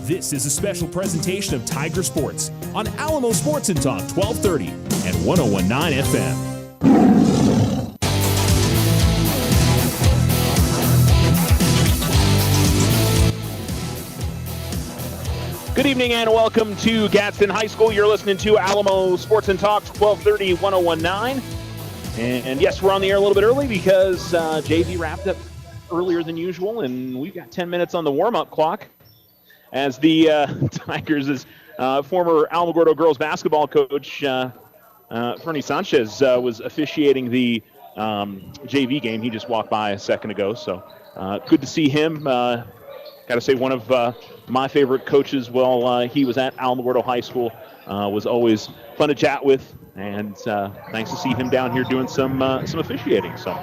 This is a special presentation of Tiger Sports on Alamo Sports and Talk 1230 and 101.9 FM. Good evening and welcome to Gadsden High School. You're listening to Alamo Sports and Talk 1230, 101.9. And yes, we're on the air a little bit early because JV wrapped up earlier than usual, and we've got 10 minutes on the warm-up clock as the Tigers' former Alamogordo girls basketball coach, Fernie Sanchez, was officiating the JV game. He just walked by a second ago, so good to see him. Got to say, one of my favorite coaches while he was at Alamogordo High School. Was always fun to chat with, and nice to see him down here doing some officiating. So,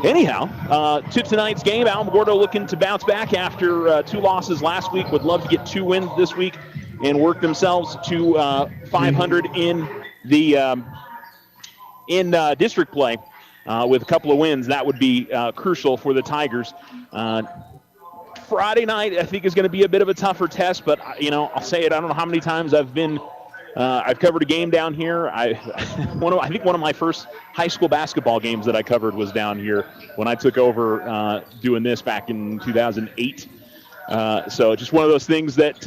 anyhow, to tonight's game, Alamogordo looking to bounce back after 2 losses last week. Would love to get 2 wins this week and work themselves to 500 in the district play. With a couple of wins, that would be crucial for the Tigers. Friday night, I think, is going to be a bit of a tougher test, but, I'll say it. I don't know how many times I've covered a game down here. I think one of my first high school basketball games that I covered was down here when I took over doing this back in 2008. So just one of those things that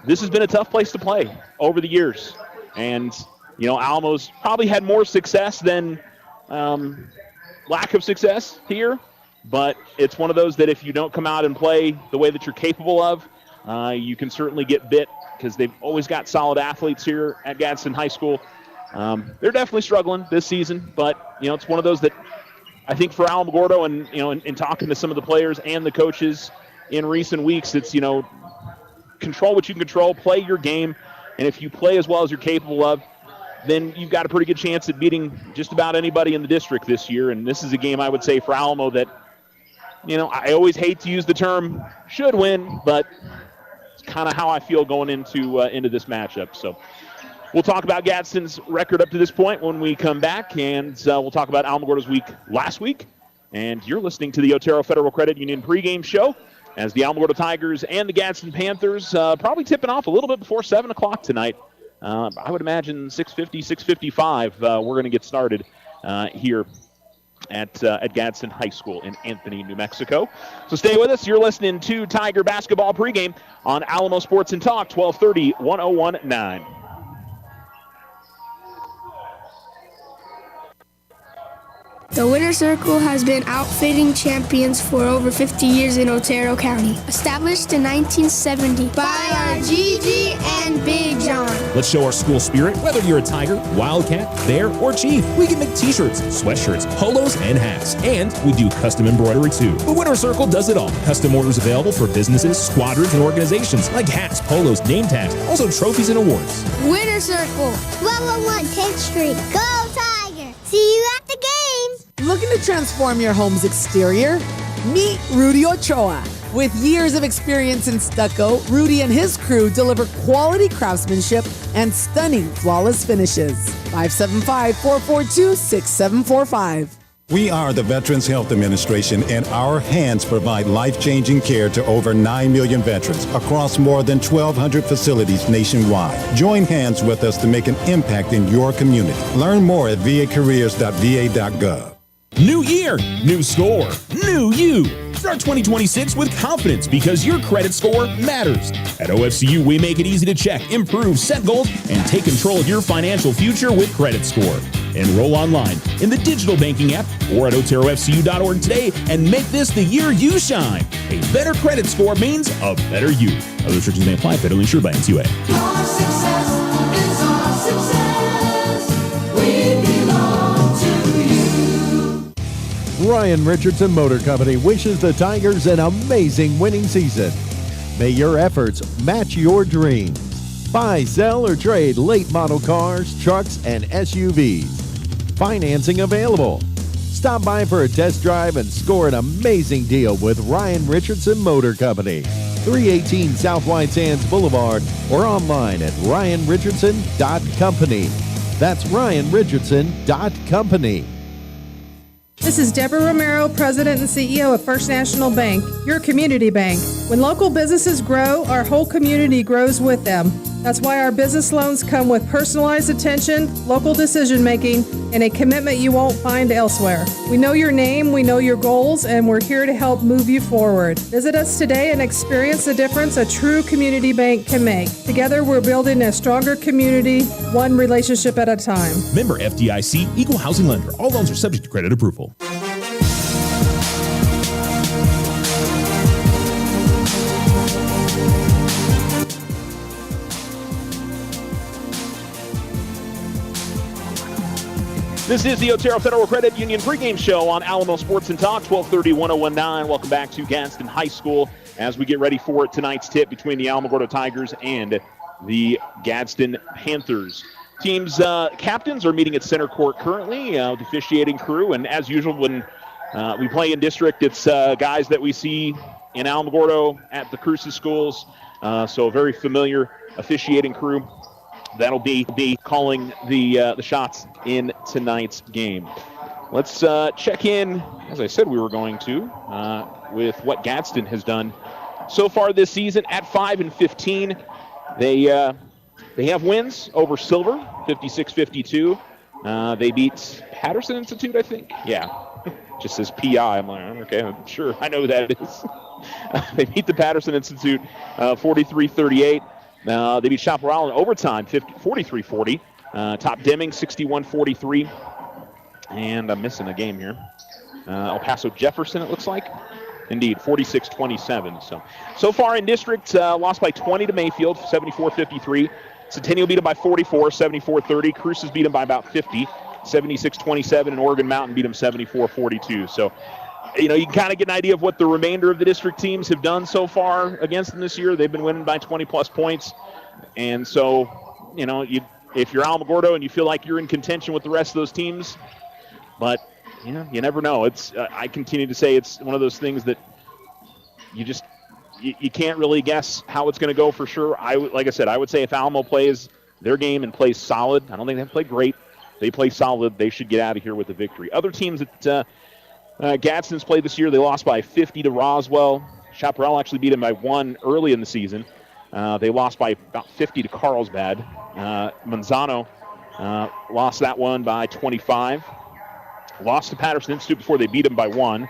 this has been a tough place to play over the years. And, Alamo's probably had more success than lack of success here. But it's one of those that if you don't come out and play the way that you're capable of, you can certainly get bit, because they've always got solid athletes here at Gadsden High School. They're definitely struggling this season, but, it's one of those that I think for Alamogordo and, in talking to some of the players and the coaches in recent weeks, it's, control what you can control, play your game, and if you play as well as you're capable of, then you've got a pretty good chance at beating just about anybody in the district this year. And this is a game, I would say, for Alamo that, I always hate to use the term should win, but it's kind of how I feel going into this matchup. So we'll talk about Gadsden's record up to this point when we come back, and we'll talk about Alamogordo's week last week. And you're listening to the Otero Federal Credit Union pregame show as the Alamogordo Tigers and the Gadsden Panthers probably tipping off a little bit before 7 o'clock tonight. I would imagine 6:50, 6:55, we're going to get started here at Gadsden High School in Anthony, New Mexico. So stay with us. You're listening to Tiger Basketball pregame on Alamo Sports and Talk, 1230, 101.9. The Winter Circle has been outfitting champions for over 50 years in Otero County. Established in 1970 by our Gigi and Big John. Let's show our school spirit, whether you're a Tiger, Wildcat, Bear, or Chief. We can make t-shirts, sweatshirts, polos, and hats. And we do custom embroidery too. The Winter Circle does it all. Custom orders available for businesses, squadrons, and organizations like hats, polos, name tags, also trophies and awards. Winter Circle, 1201 10th Street. Go Tiger! See you at the game! Looking to transform your home's exterior? Meet Rudy Ochoa. With years of experience in stucco, Rudy and his crew deliver quality craftsmanship and stunning flawless finishes. 575-442-6745. We are the Veterans Health Administration, and our hands provide life-changing care to over 9 million veterans across more than 1,200 facilities nationwide. Join hands with us to make an impact in your community. Learn more at vacareers.va.gov. New year, new score, new you. Start 2026 with confidence because your credit score matters. At OFCU, we make it easy to check, improve, set goals, and take control of your financial future with Credit Score. Enroll online in the digital banking app or at OteroFCU.org today and make this the year you shine. A better credit score means a better you. Other restrictions may apply. Federally insured by NCUA. Your success is our success. We belong to you. Ryan Richardson Motor Company wishes the Tigers an amazing winning season. May your efforts match your dreams. Buy, sell, or trade late model cars, trucks, and SUVs. Financing available. Stop by for a test drive and score an amazing deal with Ryan Richardson Motor Company. 318 South White Sands Boulevard or online at ryanrichardson.company. That's ryanrichardson.company. This is Deborah Romero, President and CEO of First National Bank, your community bank. When local businesses grow, our whole community grows with them. That's why our business loans come with personalized attention, local decision-making, and a commitment you won't find elsewhere. We know your name, we know your goals, and we're here to help move you forward. Visit us today and experience the difference a true community bank can make. Together, we're building a stronger community, one relationship at a time. Member FDIC, Equal Housing Lender. All loans are subject to credit approval. This is the Otero Federal Credit Union pregame show on Alamo Sports and Talk, 1230-1019. Welcome back to Gadsden High School as we get ready for tonight's tip between the Alamogordo Tigers and the Gadsden Panthers. Teams' captains are meeting at center court currently, the officiating crew. And as usual, when we play in district, it's guys that we see in Alamogordo at the Cruces schools. So a very familiar officiating crew. That'll be calling the shots in tonight's game. Let's check in, as I said we were going to, with what Gadsden has done so far this season at 5-15. They have wins over Silver, 56-52. They beat Patterson Institute, I think. Yeah, just says PI. I'm like, okay, I'm sure I know who that is. They beat the Patterson Institute 43-38. They beat Chaparral in overtime, 43-40. Top Deming, 61-43. And I'm missing a game here. El Paso Jefferson, it looks like. Indeed, 46-27. So far in district, lost by 20 to Mayfield, 74-53. Centennial beat them by 44, 74-30. Cruces beat them by about 50, 76-27. And Oregon Mountain beat them 74-42. So, you know, you can kind of get an idea of what the remainder of the district teams have done so far against them this year. They've been winning by 20-plus points. And so, you know, if you're Alamogordo and you feel like you're in contention with the rest of those teams, but, you know, you never know. It's I continue to say it's one of those things that you can't really guess how it's going to go for sure. Like I said, I would say if Alamo plays their game and plays solid, I don't think they play great. They play solid. They should get out of here with a victory. Other teams that Gadsden's played this year, they lost by 50 to Roswell. Chaparral actually beat them by 1 early in the season. They lost by about 50 to Carlsbad. Manzano lost that one by 25. Lost to Patterson Institute before they beat them by 1.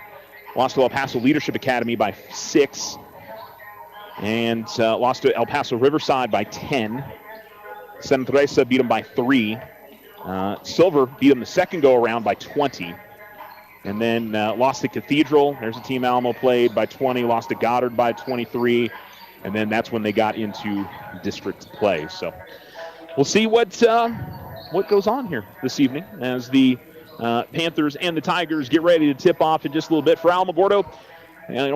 Lost to El Paso Leadership Academy by 6. And lost to El Paso Riverside by 10. Santa Teresa beat them by 3. Silver beat them the second go-around by 20. And then lost to Cathedral. There's a team Alamo played by 20. Lost to Goddard by 23. And then that's when they got into district play. So we'll see what goes on here this evening as the Panthers and the Tigers get ready to tip off in just a little bit. For Alamogordo,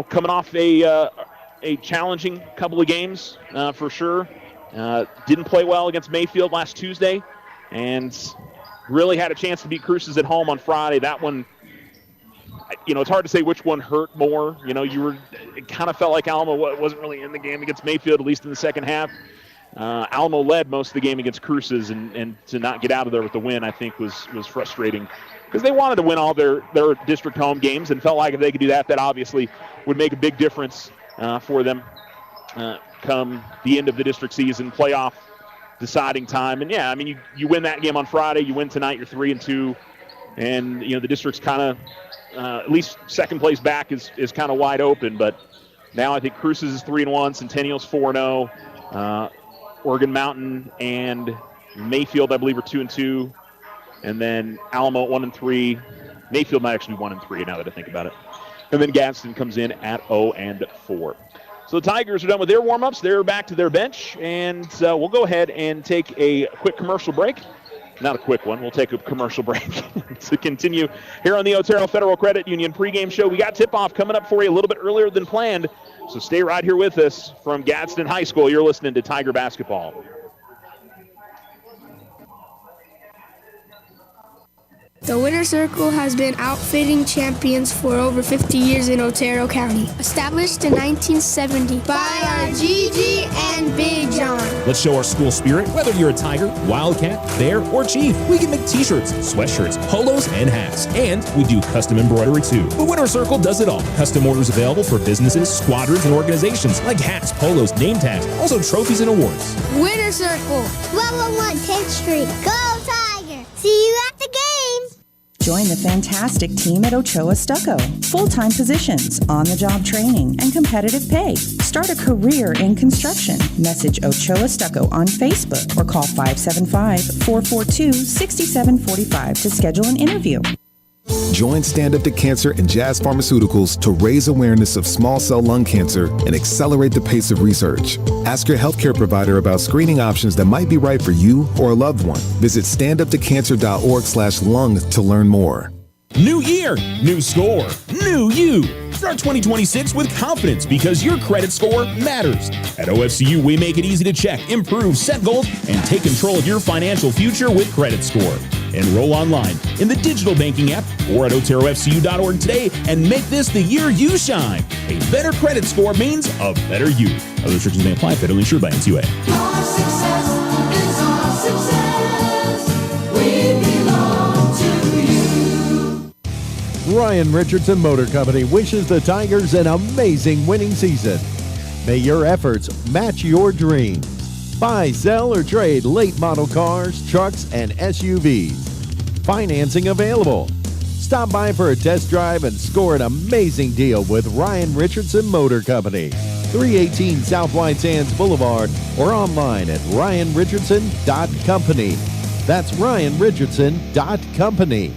coming off a challenging couple of games for sure. Didn't play well against Mayfield last Tuesday, and really had a chance to beat Cruces at home on Friday. That one, it's hard to say which one hurt more. It kind of felt like Alamo wasn't really in the game against Mayfield, at least in the second half. Alamo led most of the game against Cruces, and to not get out of there with the win, I think, was frustrating because they wanted to win all their district home games and felt like if they could do that, that obviously would make a big difference for them come the end of the district season, playoff deciding time. And, yeah, I mean, you win that game on Friday, you win tonight, you're 3-2, and, the district's kind of at least second place back is kind of wide open. But now I think Cruces is 3-1, Centennial's 4-0. Oregon Mountain and Mayfield, I believe, are 2-2. And then Alamo at 1-3. Mayfield might actually be 1-3 now that I think about it. And then Gadsden comes in at 0-4. So the Tigers are done with their warm-ups. They're back to their bench. And we'll go ahead and take a quick commercial break. Not a quick one. We'll take a commercial break to continue here on the Otero Federal Credit Union pregame show. We got tip-off coming up for you a little bit earlier than planned. So stay right here with us from Gadsden High School. You're listening to Tiger Basketball. The Winter Circle has been outfitting champions for over 50 years in Otero County. Established in 1970 by our Gigi and Big John. Let's show our school spirit. Whether you're a Tiger, Wildcat, Bear, or Chief, we can make t-shirts, sweatshirts, polos, and hats. And we do custom embroidery too. The Winter Circle does it all. Custom orders available for businesses, squadrons, and organizations like hats, polos, name tags, also trophies and awards. Winter Circle, 1201 10th Street. Go Tiger! See you at the game! Join the fantastic team at Ochoa Stucco. Full-time positions, on-the-job training, and competitive pay. Start a career in construction. Message Ochoa Stucco on Facebook or call 575-442-6745 to schedule an interview. Join Stand Up to Cancer and Jazz Pharmaceuticals to raise awareness of small cell lung cancer and accelerate the pace of research. Ask your healthcare provider about screening options that might be right for you or a loved one. Visit standuptocancer.org/lung to learn more. New year, new score, new you. Start 2026 with confidence because your credit score matters. At OFCU, we make it easy to check, improve, set goals, and take control of your financial future with Credit Score. Enroll online in the digital banking app or at OteroFCU.org today and make this the year you shine. A better credit score means a better you. Other restrictions may apply. Federally insured by NCUA. Our success is our success. We belong to you. Ryan Richardson Motor Company wishes the Tigers an amazing winning season. May your efforts match your dreams. Buy, sell, or trade late model cars, trucks, and SUVs. Financing available. Stop by for a test drive and score an amazing deal with Ryan Richardson Motor Company. 318 South White Sands Boulevard or online at ryanrichardson.company. That's ryanrichardson.company.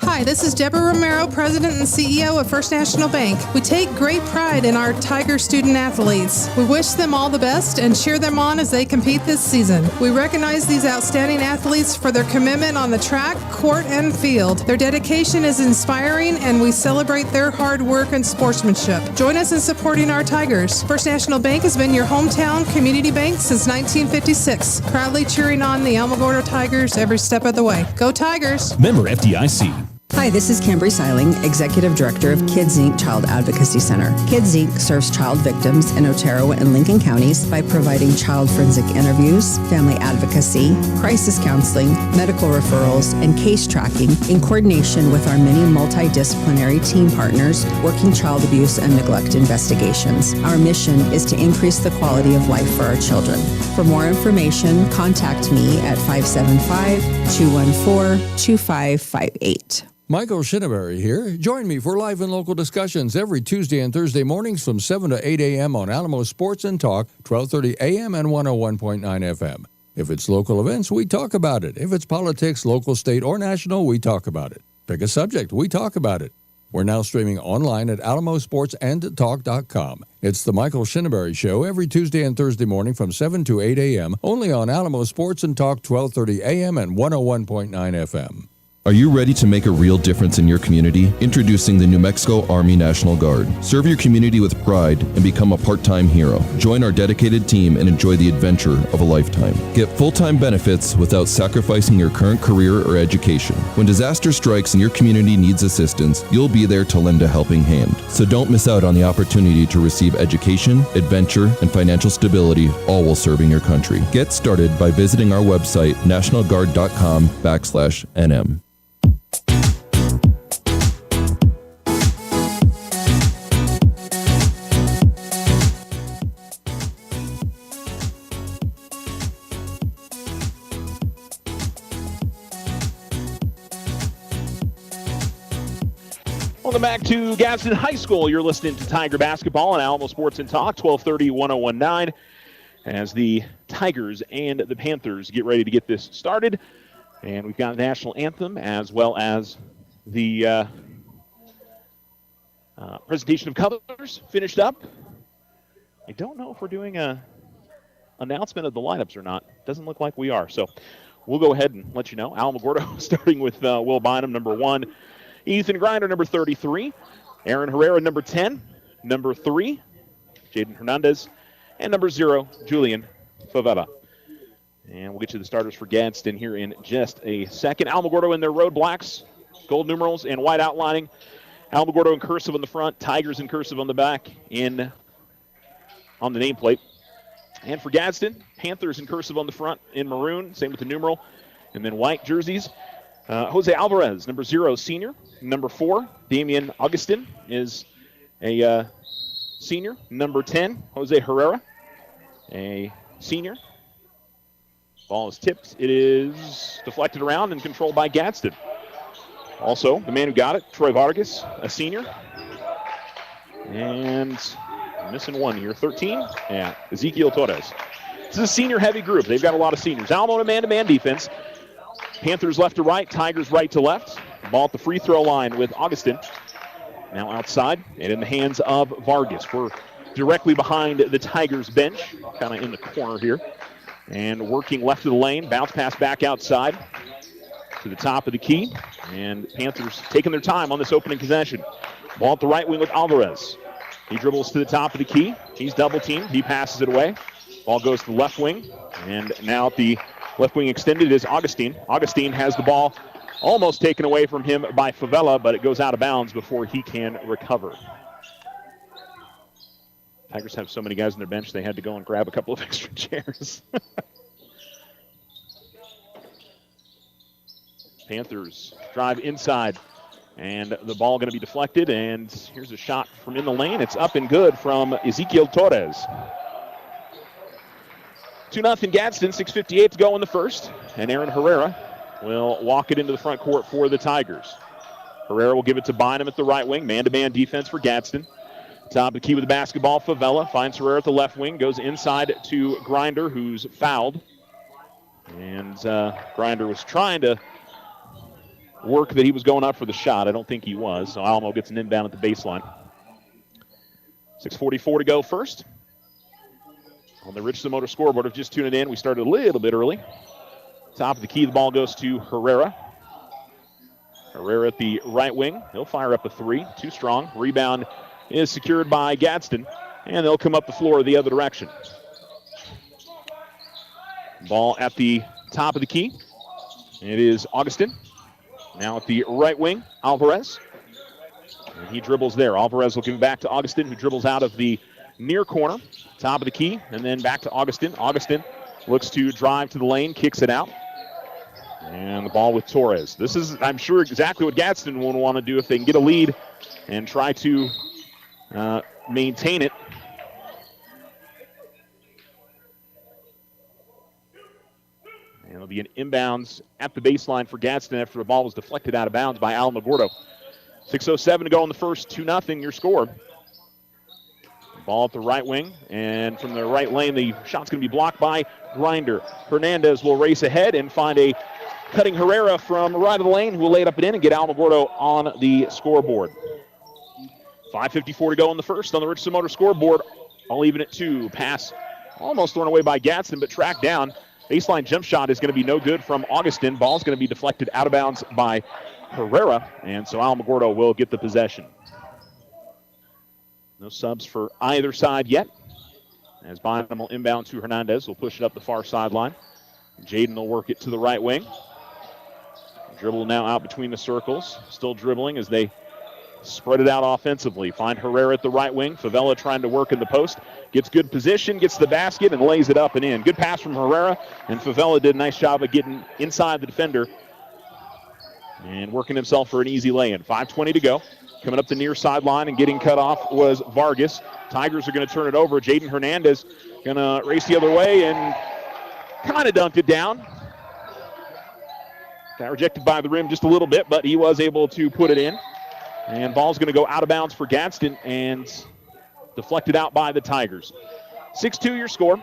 Hi, this is Deborah Romero, President and CEO of First National Bank. We take great pride in our Tiger student athletes. We wish them all the best and cheer them on as they compete this season. We recognize these outstanding athletes for their commitment on the track, court, and field. Their dedication is inspiring, and we celebrate their hard work and sportsmanship. Join us in supporting our Tigers. First National Bank has been your hometown community bank since 1956, proudly cheering on the Alamogordo Tigers every step of the way. Go Tigers! Member FDIC. Hi, this is Cambry Seiling, Executive Director of Kids Inc. Child Advocacy Center. Kids Inc. serves child victims in Otero and Lincoln counties by providing child forensic interviews, family advocacy, crisis counseling, medical referrals, and case tracking in coordination with our many multidisciplinary team partners working child abuse and neglect investigations. Our mission is to increase the quality of life for our children. For more information, contact me at 575-214-2558. Michael Shinneberry here. Join me for live and local discussions every Tuesday and Thursday mornings from 7 to 8 a.m. on Alamo Sports and Talk, 1230 a.m. and 101.9 FM. If it's local events, we talk about it. If it's politics, local, state, or national, we talk about it. Pick a subject, we talk about it. We're now streaming online at alamosportsandtalk.com. It's the Michael Shinneberry Show every Tuesday and Thursday morning from 7 to 8 a.m. only on Alamo Sports and Talk, 1230 a.m. and 101.9 FM. Are you ready to make a real difference in your community? Introducing the New Mexico Army National Guard. Serve your community with pride and become a part-time hero. Join our dedicated team and enjoy the adventure of a lifetime. Get full-time benefits without sacrificing your current career or education. When disaster strikes and your community needs assistance, you'll be there to lend a helping hand. So don't miss out on the opportunity to receive education, adventure, and financial stability, all while serving your country. Get started by visiting our website, nationalguard.com/NM. Welcome back to Gadsden High School. You're listening to Tiger Basketball on Alamo Sports and Talk, 1230, 1019, as the Tigers and the Panthers get ready to get this started. And we've got the national anthem as well as the presentation of colors finished up. I don't know if we're doing a announcement of the lineups or not. Doesn't look like we are. So we'll go ahead and let you know. Alamogordo starting with Will Bynum, number 1. Ethan Grinder, number 33. Aaron Herrera, number 10. Number 3, Jaden Hernandez. And number 0, Julian Favela. And we'll get to the starters for Gadsden here in just a second. Alamogordo in their road blacks, gold numerals and white outlining. Alamogordo in cursive on the front, Tigers in cursive on the back on the nameplate. And for Gadsden, Panthers in cursive on the front in maroon, same with the numeral. And then white jerseys. Jose Alvarez, number 0, senior. Number 4, Damian Augustin is a senior. Number 10, Jose Herrera, a senior. Ball is tipped. It is deflected around and controlled by Gadsden. Also, the man who got it, Troy Vargas, a senior. And missing one here, 13. Yeah, Ezekiel Torres. This is a senior-heavy group. They've got a lot of seniors. Alamo in a man-to-man defense. Panthers left to right, Tigers right to left. Ball at the free throw line with Augustin. Now outside and in the hands of Vargas. We're directly behind the Tigers bench, kind of in the corner here. And working left of the lane, bounce pass back outside to the top of the key. And Panthers taking their time on this opening possession. Ball at the right wing with Alvarez. He dribbles to the top of the key. He's double teamed. He passes it away. Ball goes to the left wing. And now at the left wing extended is Augustin. Augustin has the ball almost taken away from him by Favela, but it goes out of bounds before he can recover. Tigers have so many guys on their bench, they had to go and grab a couple of extra chairs. Panthers drive inside, and the ball going to be deflected, and here's a shot from in the lane. It's up and good from Ezekiel Torres. 2-0 Gadsden, 6:58 to go in the first, and Aaron Herrera will walk it into the front court for the Tigers. Herrera will give it to Bynum at the right wing, man-to-man defense for Gadsden. Top of the key with the basketball, Favela finds Herrera at the left wing, goes inside to Grinder, who's fouled. And Grinder was trying to work that he was going up for the shot. I don't think he was, so Alamo gets an inbound at the baseline. 6:44 to go first. On the Richardson Motor scoreboard, if just tuning in, we started a little bit early. Top of the key, the ball goes to Herrera. Herrera at the right wing. He'll fire up a three, too strong. Rebound is secured by Gadsden, and they'll come up the floor the other direction. Ball at the top of the key. It is Augustin. Now at the right wing, Alvarez. And he dribbles there. Alvarez will give it back to Augustin, who dribbles out of the near corner. Top of the key, and then back to Augustin. Augustin looks to drive to the lane, kicks it out. And the ball with Torres. This is, I'm sure, exactly what Gadsden will want to do if they can get a lead and try to maintain it. And it'll be an inbounds at the baseline for Gadsden after the ball was deflected out of bounds by Alamogordo. 6:07 to go in the first, 2-0 your score. Ball at the right wing, and from the right lane, the shot's going to be blocked by Grinder. Hernandez will race ahead and find a cutting Herrera from right of the lane, who will lay it up and in and get Alamogordo on the scoreboard. 5:54 to go in the first on the Richardson Motor scoreboard. All even at 2. Pass almost thrown away by Gadsden, but tracked down. Baseline jump shot is going to be no good from Augustin. Ball's going to be deflected out of bounds by Herrera, and so Alamogordo will get the possession. No subs for either side yet. As Bynum will inbound to Hernandez, will push it up the far sideline. Jaden will work it to the right wing. Dribble now out between the circles. Still dribbling as they spread it out offensively. Find Herrera at the right wing. Favela trying to work in the post. Gets good position, gets the basket, and lays it up and in. Good pass from Herrera, and Favela did a nice job of getting inside the defender and working himself for an easy lay-in. 5:20 to go. Coming up the near sideline and getting cut off was Vargas. Tigers are going to turn it over. Jaden Hernandez going to race the other way and kind of dunked it down. Got rejected by the rim just a little bit, but he was able to put it in. And ball's going to go out of bounds for Gadsden and deflected out by the Tigers. 6-2 your score.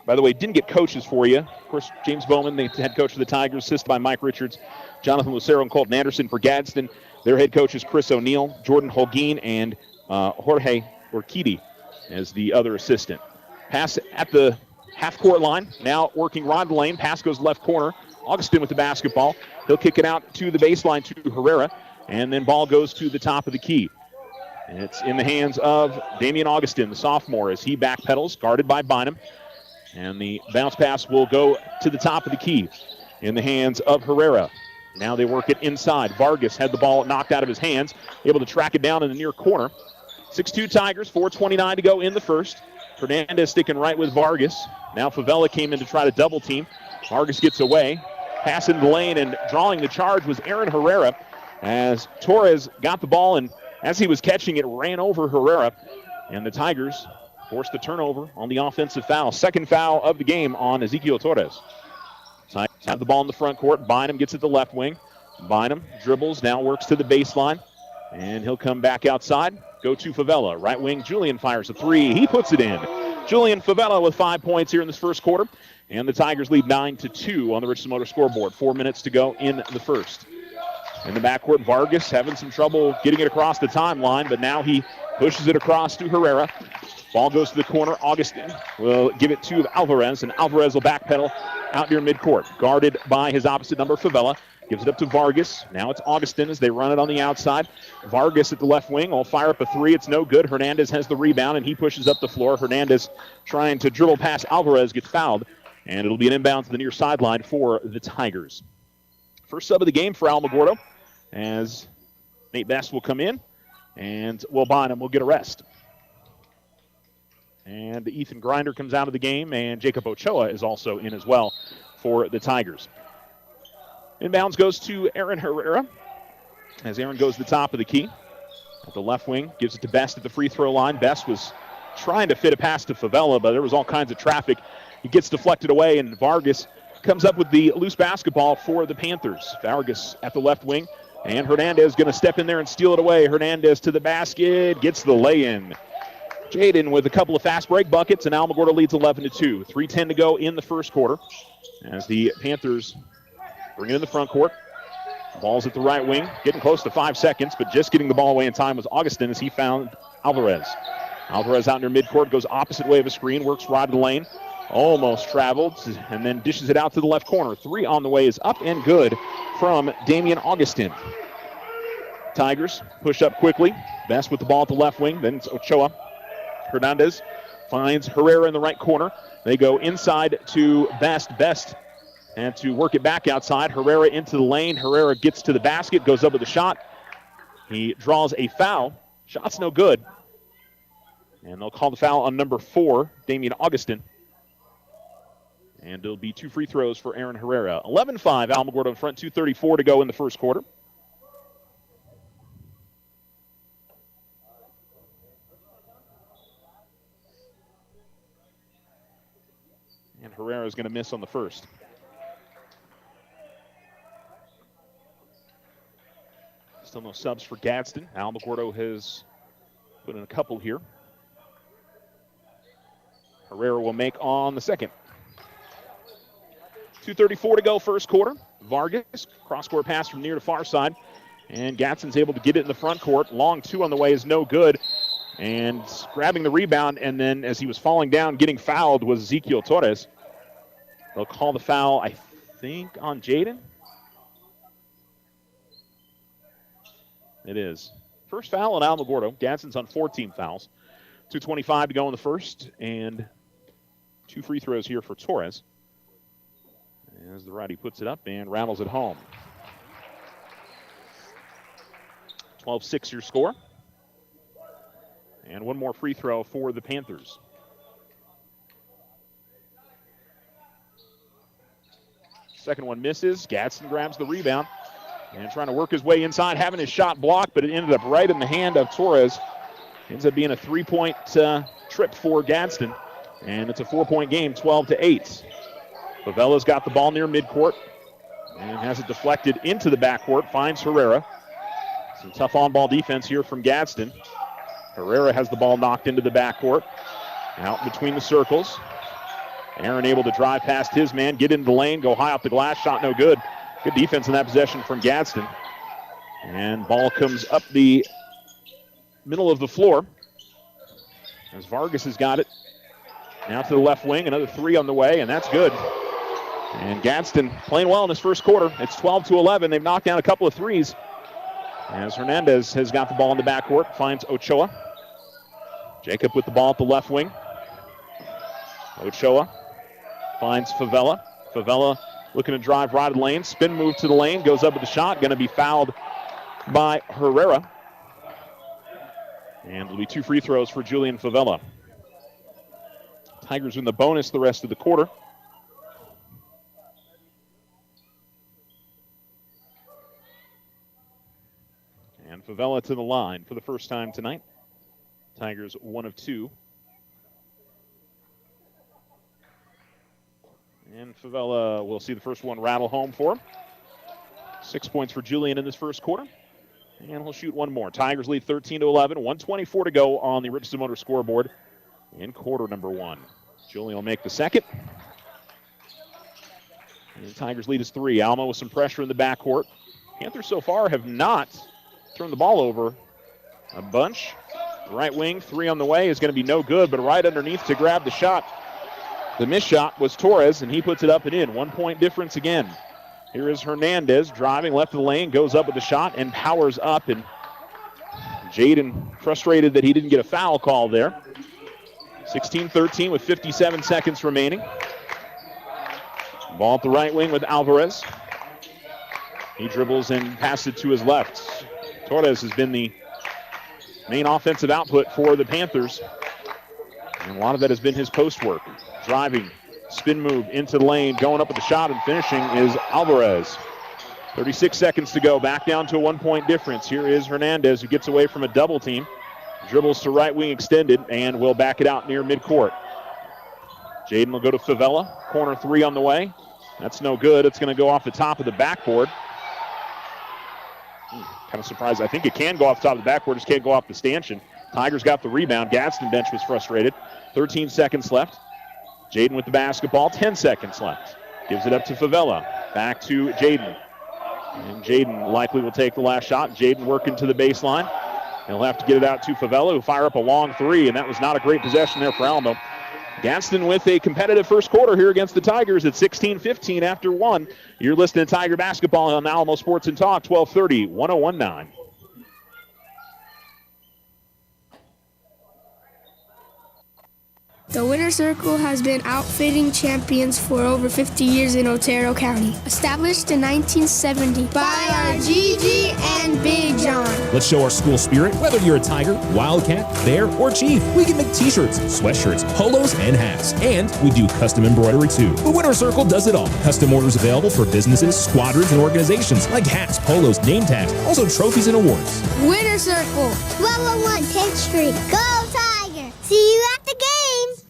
By the way, didn't get coaches for you. Of course, James Bowman, the head coach for the Tigers, assisted by Mike Richards, Jonathan Lucero, and Colton Anderson for Gadsden. Their head coaches, Chris O'Neill, Jordan Holguin, and Jorge Urquidi as the other assistant. Pass at the half-court line. Now working right of the lane. Pass goes left corner. Augustin with the basketball. He'll kick it out to the baseline to Herrera, and then ball goes to the top of the key. And it's in the hands of Damian Augustin, the sophomore, as he backpedals, guarded by Bynum. And the bounce pass will go to the top of the key in the hands of Herrera. Now they work it inside. Vargas had the ball knocked out of his hands, able to track it down in the near corner. 6-2 Tigers, 4:29 to go in the first. Hernandez sticking right with Vargas. Now Favela came in to try to double team. Vargas gets away. Pass into the lane, and drawing the charge was Aaron Herrera as Torres got the ball, and as he was catching it, ran over Herrera. And the Tigers forced the turnover on the offensive foul. Second foul of the game on Ezekiel Torres. Tigers have the ball in the front court. Bynum gets it to left wing. Bynum dribbles, now works to the baseline, and he'll come back outside. Go to Favela. Right wing, Julian fires a three. He puts it in. Julian Favela with 5 points here in this first quarter. And the Tigers lead 9-2 on the Richland Motor scoreboard. 4 minutes to go in the first. In the backcourt, Vargas having some trouble getting it across the timeline, but now he pushes it across to Herrera. Ball goes to the corner. Augustin will give it to Alvarez, and Alvarez will backpedal out near midcourt. Guarded by his opposite number, Favela. Gives it up to Vargas. Now it's Augustin as they run it on the outside. Vargas at the left wing will fire up a three. It's no good. Hernandez has the rebound, and he pushes up the floor. Hernandez trying to dribble past Alvarez, gets fouled, and it'll be an inbound to the near sideline for the Tigers. First sub of the game for Alamogordo as Nate Best will come in, and Will Bynum will get a rest. And Ethan Grinder comes out of the game, and Jacob Ochoa is also in as well for the Tigers. Inbounds goes to Aaron Herrera as Aaron goes to the top of the key. At the left wing, gives it to Best at the free throw line. Best was trying to fit a pass to Favela, but there was all kinds of traffic. He gets deflected away, and Vargas comes up with the loose basketball for the Panthers. Vargas at the left wing, and Hernandez going to step in there and steal it away. Hernandez to the basket, gets the lay-in. Jaden with a couple of fast break buckets, and Alamogordo leads 11-2. 3:10 to go in the first quarter as the Panthers bring it in the front court. Ball's at the right wing, getting close to 5 seconds, but just getting the ball away in time was Augustin as he found Alvarez. Alvarez out near midcourt, goes opposite way of a screen, works right of the lane, almost traveled, and then dishes it out to the left corner. Three on the way is up and good from Damian Augustin. Tigers push up quickly. Best with the ball at the left wing, then it's Ochoa. Hernandez finds Herrera in the right corner. They go inside to Best. Best and to work it back outside. Herrera into the lane. Herrera gets to the basket, goes up with a shot. He draws a foul. Shot's no good. And they'll call the foul on number 4, Damian Augustin. And it'll be 2 free throws for Aaron Herrera. 11-5, Alamogordo in front, 2:34 to go in the first quarter. And Herrera is going to miss on the first. Still no subs for Gadsden. Alamogordo has put in a couple here. Herrera will make on the second. 2:34 to go first quarter. Vargas, cross-court pass from near to far side. And Gadsden's able to get it in the front court. Long two on the way is no good. And grabbing the rebound, and then as he was falling down, getting fouled was Ezekiel Torres. They'll call the foul, I think, on Jaden. It is. First foul on Alamogordo. Gadsden's on 14 fouls. 2:25 to go in the first, and 2 free throws here for Torres. As the righty puts it up and rattles it home. 12-6 your score. And one more free throw for the Panthers. Second one misses. Gadsden grabs the rebound and trying to work his way inside, having his shot blocked, but it ended up right in the hand of Torres. Ends up being a 3-point trip for Gadsden, and it's a 4-point game, 12-8. Favela's got the ball near midcourt and has it deflected into the backcourt, finds Herrera. Some tough on-ball defense here from Gadsden. Herrera has the ball knocked into the backcourt, out between the circles. Aaron able to drive past his man, get into the lane, go high off the glass, shot no good. Good defense in that possession from Gadsden. And ball comes up the middle of the floor as Vargas has got it. Now to the left wing, another 3 on the way, and that's good. And Gadsden playing well in this first quarter. It's 12-11. They've knocked down a couple of threes. As Hernandez has got the ball in the backcourt, finds Ochoa. Jacob with the ball at the left wing. Ochoa finds Favela. Favela looking to drive right of the lane. Spin move to the lane. Goes up with the shot. Going to be fouled by Herrera. And it'll be 2 free throws for Julian Favela. Tigers in the bonus the rest of the quarter. And Favela to the line for the first time tonight. Tigers 1 of 2. And Favela will see the first one rattle home for him. 6 points for Julian in this first quarter. And he'll shoot one more. Tigers lead 13-11. 1:24 to go on the Richardson Motor scoreboard in quarter number 1. Julian will make the second. And the Tigers lead is 3. Alma with some pressure in the backcourt. Panthers so far have not turned the ball over a bunch. Right wing, 3 on the way is going to be no good, but right underneath to grab the shot. The missed shot was Torres, and he puts it up and in. 1 point difference again. Here is Hernandez driving left of the lane, goes up with the shot and powers up. And Jaden frustrated that he didn't get a foul call there. 16-13 with 57 seconds remaining. Ball at the right wing with Alvarez. He dribbles and passes it to his left. Torres has been the main offensive output for the Panthers. And a lot of that has been his post work. Driving, spin move into the lane, going up with the shot and finishing is Alvarez. 36 seconds to go, back down to a 1 point difference. Here is Hernandez, who gets away from a double team. Dribbles to right wing extended and will back it out near midcourt. Jaden will go to Favela. Corner 3 on the way. That's no good. It's going to go off the top of the backboard. Kind of surprised. I think it can go off the top of the backboard, just can't go off the stanchion. Tigers got the rebound. Gadsden bench was frustrated. 13 seconds left. Jaden with the basketball. 10 seconds left. Gives it up to Favela. Back to Jaden. And Jaden likely will take the last shot. Jaden working to the baseline. He'll have to get it out to Favela, who fire up a long 3, and that was not a great possession there for Alamo. Gadsden with a competitive first quarter here against the Tigers at 16-15 after 1. You're listening to Tiger Basketball on Alamo Sports and Talk, 1230, 101.9. The Winter Circle has been outfitting champions for over 50 years in Otero County. Established in 1970 by our Gigi and Big John. Let's show our school spirit. Whether you're a Tiger, Wildcat, Bear, or Chief, we can make t-shirts, sweatshirts, polos, and hats. And we do custom embroidery too. The Winter Circle does it all. Custom orders available for businesses, squadrons, and organizations like hats, polos, name tags, also trophies and awards. Winter Circle, 1201 10th Street. Go Tiger! See you at the games!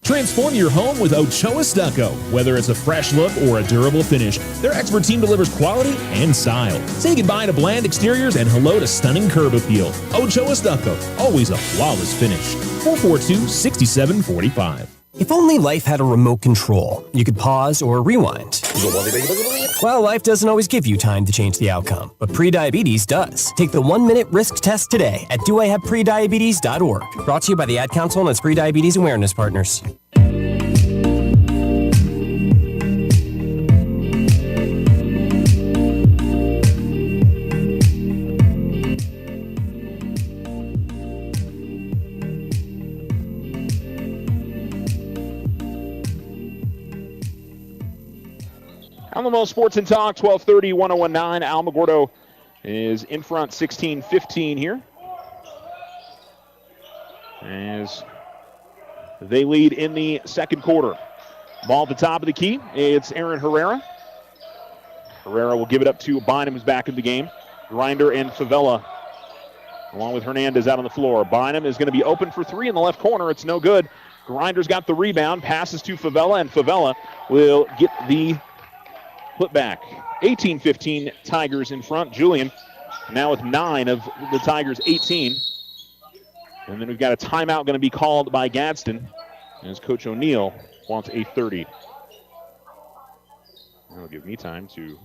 Transform your home with Ochoa Stucco. Whether it's a fresh look or a durable finish, their expert team delivers quality and style. Say goodbye to bland exteriors and hello to stunning curb appeal. Ochoa Stucco, always a flawless finish. 442-6745. If only life had a remote control, you could pause or rewind. Well, life doesn't always give you time to change the outcome, but prediabetes does. Take the 1-minute risk test today at doihaveprediabetes.org. Brought to you by the Ad Council and its prediabetes awareness partners. Alamo Sports and Talk, 1230, 101.9. Alamogordo is in front 16-15 here. As they lead in the second quarter. Ball at the top of the key. It's Aaron Herrera. Herrera will give it up to Bynum, who's back in the game. Grinder and Favela, along with Hernandez out on the floor. Bynum is going to be open for 3 in the left corner. It's no good. Grinder's got the rebound. Passes to Favela, and Favela will get the put back. 18-15 Tigers in front. Julian now with 9 of the Tigers' 18. And then we've got a timeout going to be called by Gadsden as Coach O'Neill wants a 30. That'll give me time to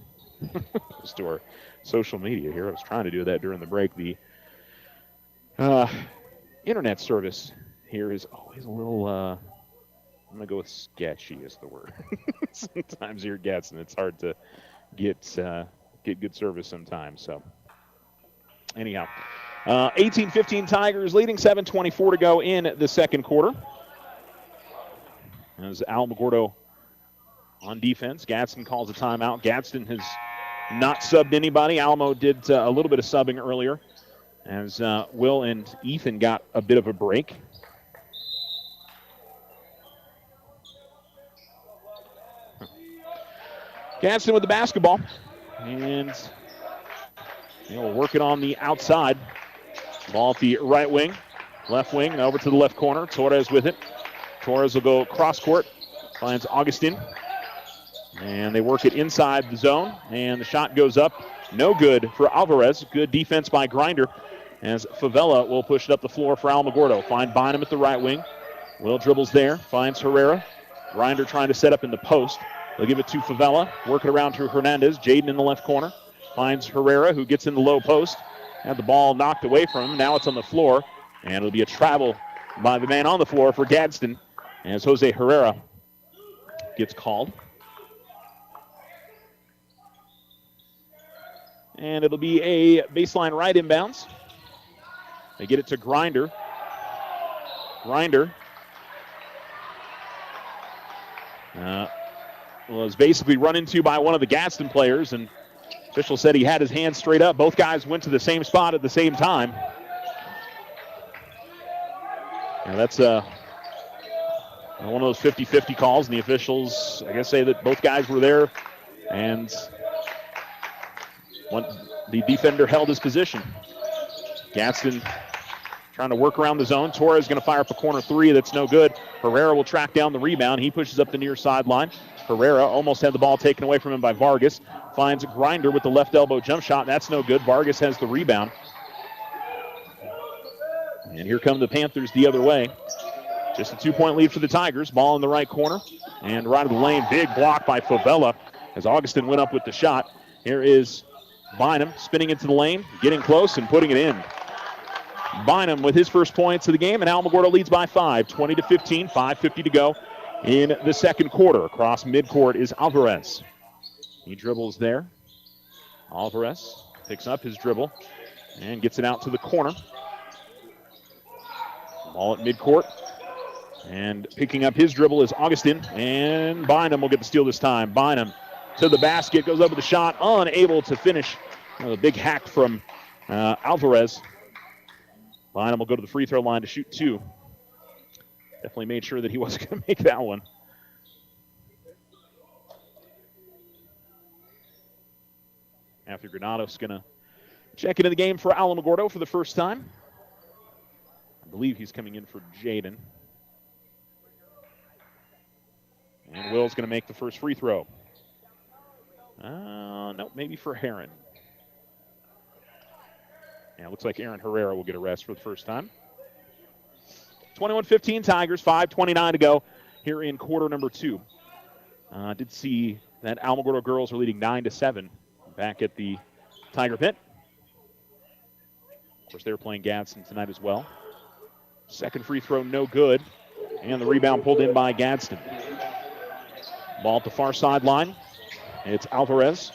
post to our social media here. I was trying to do that during the break. The internet service here is always a little, I'm going to go with sketchy is the word. Sometimes here at Gadsden, it's hard to get good service sometimes. So anyhow, 18-15 Tigers leading, 7:24 to go in the second quarter. As Alamogordo on defense. Gadsden calls a timeout. Gadsden has not subbed anybody. Alamo did a little bit of subbing earlier as Will and Ethan got a bit of a break. Gadsden with the basketball. And they'll work it on the outside. Ball at the right wing. Left wing, and over to the left corner. Torres with it. Torres will go cross court. Finds Augustin. And they work it inside the zone. And the shot goes up. No good for Alvarez. Good defense by Grinder. As Favela will push it up the floor for Alamogordo. Find Bynum at the right wing. Will dribbles there. Finds Herrera. Grinder trying to set up in the post. They'll give it to Favela. Work it around to Hernandez. Jaden in the left corner. Finds Herrera, who gets in the low post. Had the ball knocked away from him. Now it's on the floor. And it'll be a travel by the man on the floor for Gadsden as Jose Herrera gets called. And it'll be a baseline right inbounds. They get it to Grinder. Grinder was basically run into by one of the Gadsden players, and official said he had his hands straight up. Both guys went to the same spot at the same time. And that's one of those 50-50 calls, and the officials, I guess, say that both guys were there, and the defender held his position. Gadsden trying to work around the zone. Torres going to fire up a corner three. That's no good. Herrera will track down the rebound. He pushes up the near sideline. Herrera almost had the ball taken away from him by Vargas. Finds Grinder with the left elbow jump shot. That's no good. Vargas has the rebound. And here come the Panthers the other way. Just a 2-point lead for the Tigers. Ball in the right corner. And right of the lane. Big block by Favela as Augustin went up with the shot. Here is Bynum spinning into the lane, getting close and putting it in. Bynum with his first points of the game, and Alamogordo leads by 5, 20-15, 5:50 to go in the second quarter. Across midcourt is Alvarez. He dribbles there. Alvarez picks up his dribble and gets it out to the corner. Ball at midcourt. And picking up his dribble is Augustin, and Bynum will get the steal this time. Bynum to the basket, goes up with the shot, unable to finish. A big hack from Alvarez. Bynum will go to the free throw line to shoot 2. Definitely made sure that he wasn't going to make that one. Matthew Granados going to check into the game for Alamogordo for the first time. I believe he's coming in for Jaden. And Will's going to make the first free throw. No, maybe for Heron. Yeah, looks like Aaron Herrera will get a rest for the first time. 21-15 Tigers, 5:29 to go here in quarter number 2. Did see that Alamogordo girls are leading 9-7 back at the Tiger Pit. Of course, they're playing Gadsden tonight as well. Second free throw, no good. And the rebound pulled in by Gadsden. Ball at the far sideline. It's Alvarez.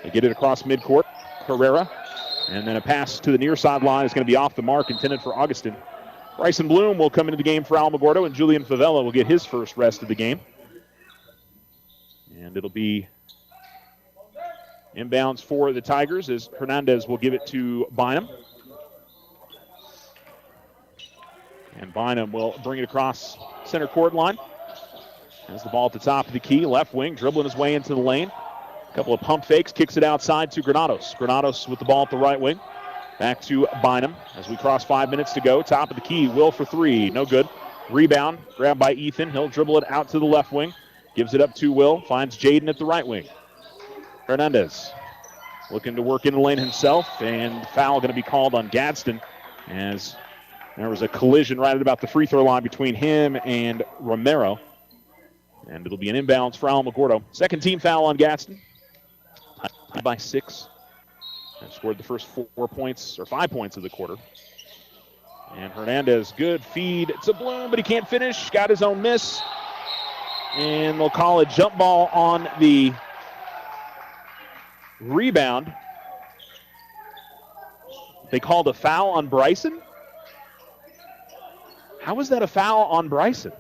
They get it across midcourt. Herrera. And then a pass to the near sideline is going to be off the mark, intended for Augustin. Bryson Bloom will come into the game for Alamogordo, and Julian Favela will get his first rest of the game. And it'll be inbounds for the Tigers as Hernandez will give it to Bynum. And Bynum will bring it across center court line. Has the ball at the top of the key, left wing, dribbling his way into the lane. A couple of pump fakes, kicks it outside to Granados. Granados with the ball at the right wing. Back to Bynum as we cross 5 minutes to go. Top of the key, Will for 3, no good. Rebound, grabbed by Ethan. He'll dribble it out to the left wing. Gives it up to Will, finds Jaden at the right wing. Hernandez looking to work in the lane himself, and foul going to be called on Gadsden as there was a collision right at about the free throw line between him and Romero. And it'll be an inbounds for Alamogordo. Second team foul on Gadsden. Tied by 6. And scored the first 4 points, or 5 points of the quarter. And Hernandez, good feed to Bloom, but he can't finish. Got his own miss. And they'll call a jump ball on the rebound. They called a foul on Bryson? How was that a foul on Bryson?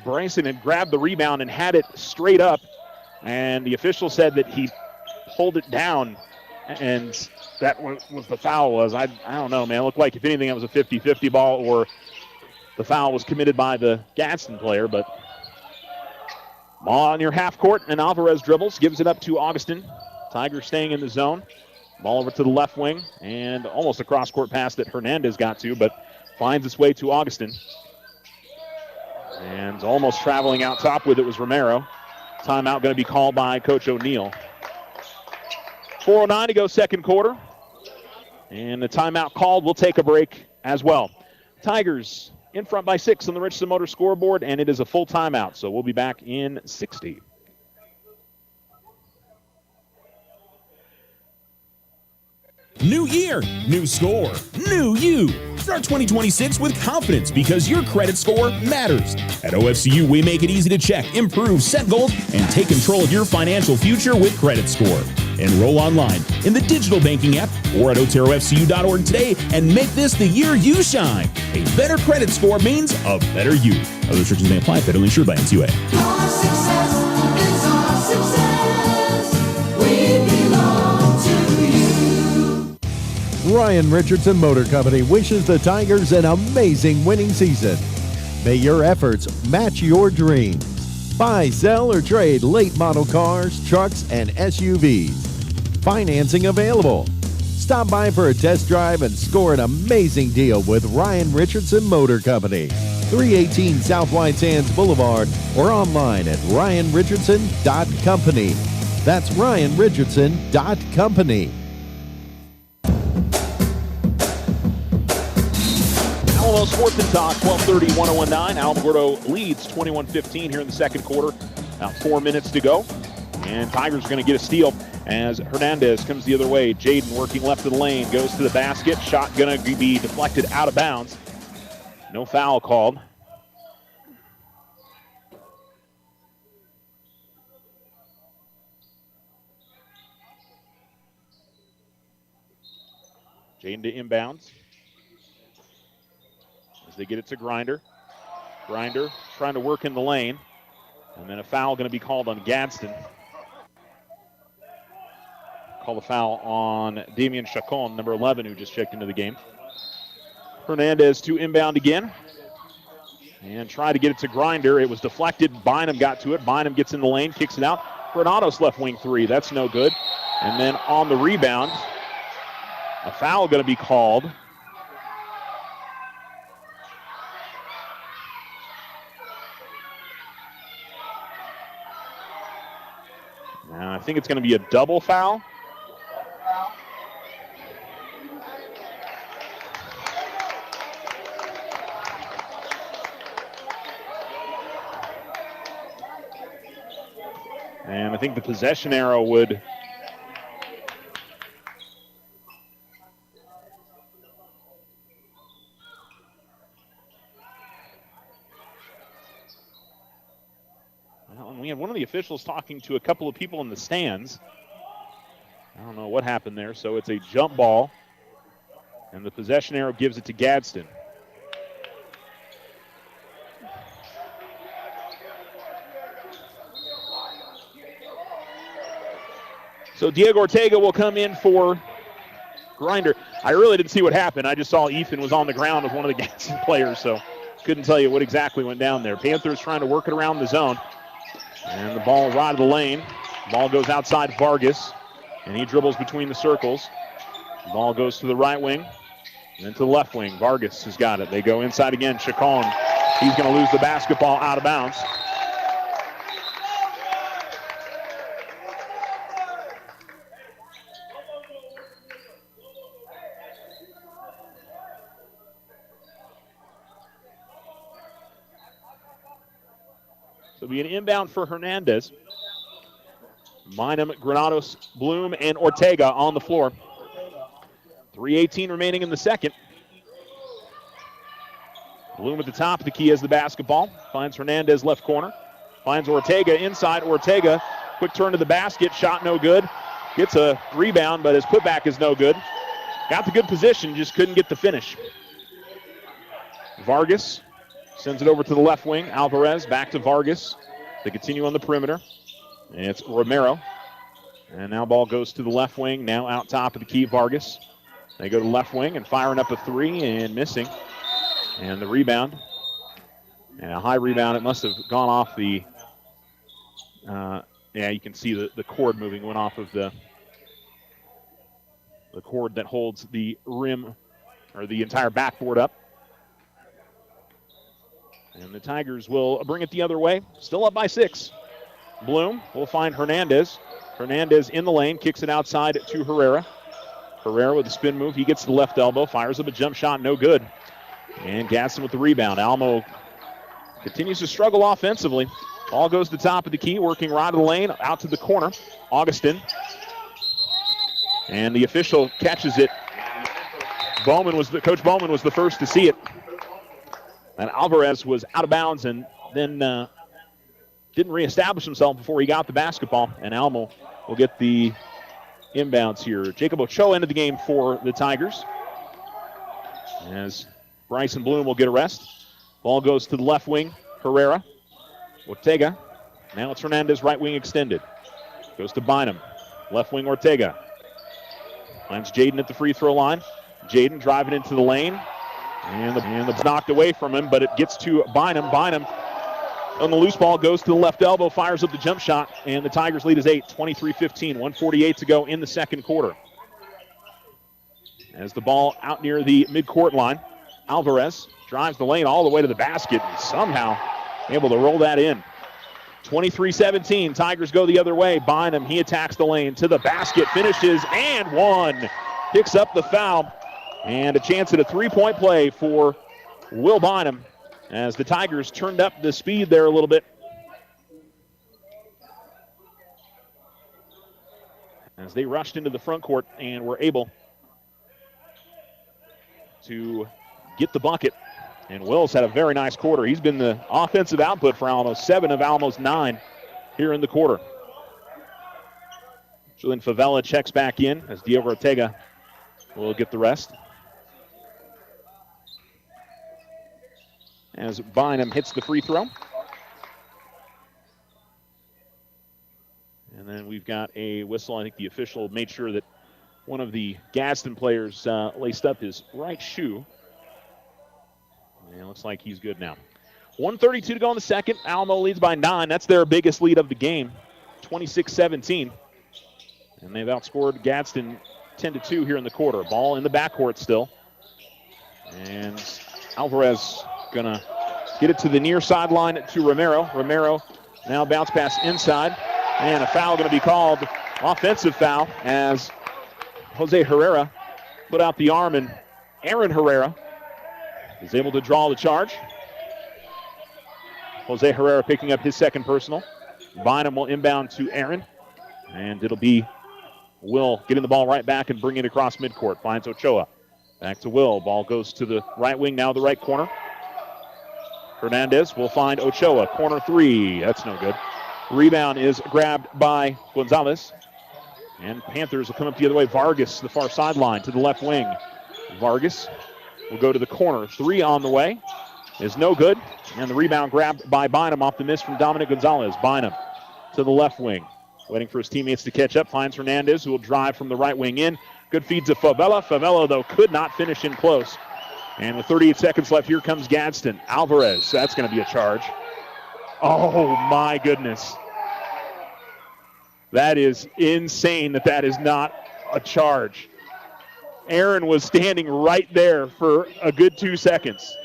Bryson had grabbed the rebound and had it straight up, and the official said that he pulled it down, and that was the foul was. I don't know, man. It looked like, if anything, it was a 50-50 ball, or the foul was committed by the Gadsden player, but ball on your half court, and Alvarez dribbles, gives it up to Augustin. Tigers staying in the zone. Ball over to the left wing, and almost a cross-court pass that Hernandez got to, but finds its way to Augustin. And almost traveling out top with it was Romero. Timeout going to be called by Coach O'Neill. 4:09 to go, second quarter. And the timeout called. We'll take a break as well. Tigers in front by 6 on the Richardson Motor scoreboard, and it is a full timeout, so we'll be back in 60. New year, new score, new you. Start 2026 with confidence because your credit score matters. At OFCU, we make it easy to check, improve, set goals, and take control of your financial future with Credit Score. Enroll online in the digital banking app or at oterofcu.org today and make this the year you shine. A better credit score means a better you. Other restrictions may apply. Federally insured by NCUA. Our success is our success. We belong to you. Ryan Richardson Motor Company wishes the Tigers an amazing winning season. May your efforts match your dreams. Buy, sell, or trade late model cars, trucks, and SUVs. Financing available. Stop by for a test drive and score an amazing deal with Ryan Richardson Motor Company. 318 South White Sands Boulevard or online at ryanrichardson.company. That's ryanrichardson.company. Alamo Sports and Talk, 12:30, 101.9. Alamogordo leads 21-15 here in the second quarter. About 4 minutes to go. And Tigers are going to get a steal as Hernandez comes the other way. Jaden working left of the lane, goes to the basket. Shot going to be deflected out of bounds. No foul called. Jaden to inbounds. As they get it to Grinder. Grinder trying to work in the lane. And then a foul going to be called on Gadsden. Call the foul on Damian Chacon, number 11, who just checked into the game. Hernandez to inbound again. And try to get it to Grinder. It was deflected. Bynum got to it. Bynum gets in the lane, kicks it out. Granados left wing three. That's no good. And then on the rebound, a foul going to be called. Now, I think it's going to be a double foul. And I think the possession arrow would we had one of the officials talking to a couple of people in the stands. I don't know what happened there. So it's a jump ball, and the possession arrow gives it to Gadsden. So Diego Ortega will come in for Grinder. I really didn't see what happened. I just saw Ethan was on the ground with one of the Gadsden players, so couldn't tell you what exactly went down there. Panthers trying to work it around the zone. And the ball right of the lane. Ball goes outside Vargas, and he dribbles between the circles. The ball goes to the right wing, and then to the left wing. Vargas has got it. They go inside again. Chacon, he's going to lose the basketball out of bounds. So it'll be an inbound for Hernandez. Bynum, Granados, Bloom, and Ortega on the floor. 3:18 remaining in the second. Bloom at the top of the key has the basketball. Finds Hernandez left corner. Finds Ortega inside. Ortega, quick turn to the basket. Shot no good. Gets a rebound, but his putback is no good. Got the good position, just couldn't get the finish. Vargas Sends it over to the left wing. Alvarez back to Vargas. They continue on the perimeter. And it's Romero. And now ball goes to the left wing. Now out top of the key, Vargas. They go to the left wing and firing up a three and missing. And the rebound. And a high rebound. It must have gone off the, yeah, you can see the cord moving. Went off of the cord that holds the rim or the entire backboard up. And the Tigers will bring it the other way. Still up by 6. Bloom will find Hernandez. Hernandez in the lane, kicks it outside to Herrera. Herrera with a spin move. He gets the left elbow, fires up a jump shot, no good. And Gadsden with the rebound. Alamo continues to struggle offensively. Ball goes to the top of the key, working right of the lane, out to the corner. Augustin. And the official catches it. Coach Bowman was the first to see it. And Alvarez was out of bounds and then didn't reestablish himself before he got the basketball. And Alamo will get the inbounds here. Jacob Ochoa ended the game for the Tigers. As Bryson Bloom will get a rest. Ball goes to the left wing. Herrera. Ortega. Now it's Hernandez, right wing extended. Goes to Bynum. Left wing Ortega. Finds Jaden at the free throw line. Jaden driving into the lane. And the knocked away from him, but it gets to Bynum. Bynum on the loose ball goes to the left elbow, fires up the jump shot, and the Tigers lead is 8, 23-15, 1:48 to go in the second quarter. As the ball out near the midcourt line, Alvarez drives the lane all the way to the basket and somehow able to roll that in. 23-17, Tigers go the other way. Bynum, he attacks the lane to the basket, finishes, and one. Picks up the foul. And a chance at a three-point play for Will Bynum as the Tigers turned up the speed there a little bit. As they rushed into the front court and were able to get the bucket. And Will's had a very nice quarter. He's been the offensive output for Alamo, 7 of Alamo's 9 here in the quarter. Julian Favela checks back in as Diego Ortega will get the rest. As Bynum hits the free throw. And then we've got a whistle. I think the official made sure that one of the Gadsden players laced up his right shoe. And it looks like he's good now. 1:32 to go in the second. Alamo leads by 9. That's their biggest lead of the game, 26-17. And they've outscored Gadsden 10-2 here in the quarter. Ball in the backcourt still. And Alvarez going to get it to the near sideline to Romero. Romero now bounce pass inside. And a foul going to be called, offensive foul, as Jose Herrera put out the arm, and Aaron Herrera is able to draw the charge. Jose Herrera picking up his second personal. Bynum will inbound to Aaron, and it'll be Will getting the ball right back and bringing it across midcourt. Finds Ochoa. Back to Will. Ball goes to the right wing, now the right corner. Hernandez will find Ochoa. Corner three. That's no good. Rebound is grabbed by Gonzalez. And Panthers will come up the other way. Vargas, the far sideline to the left wing. Vargas will go to the corner. Three on the way is no good. And the rebound grabbed by Bynum off the miss from Dominic Gonzalez. Bynum to the left wing. Waiting for his teammates to catch up. Finds Hernandez, who will drive from the right wing in. Good feed to Favela. Favela, though, could not finish in close. And with 38 seconds left, here comes Gadsden. Alvarez, that's going to be a charge. Oh, my goodness. That is insane that is not a charge. Aaron was standing right there for a good 2 seconds.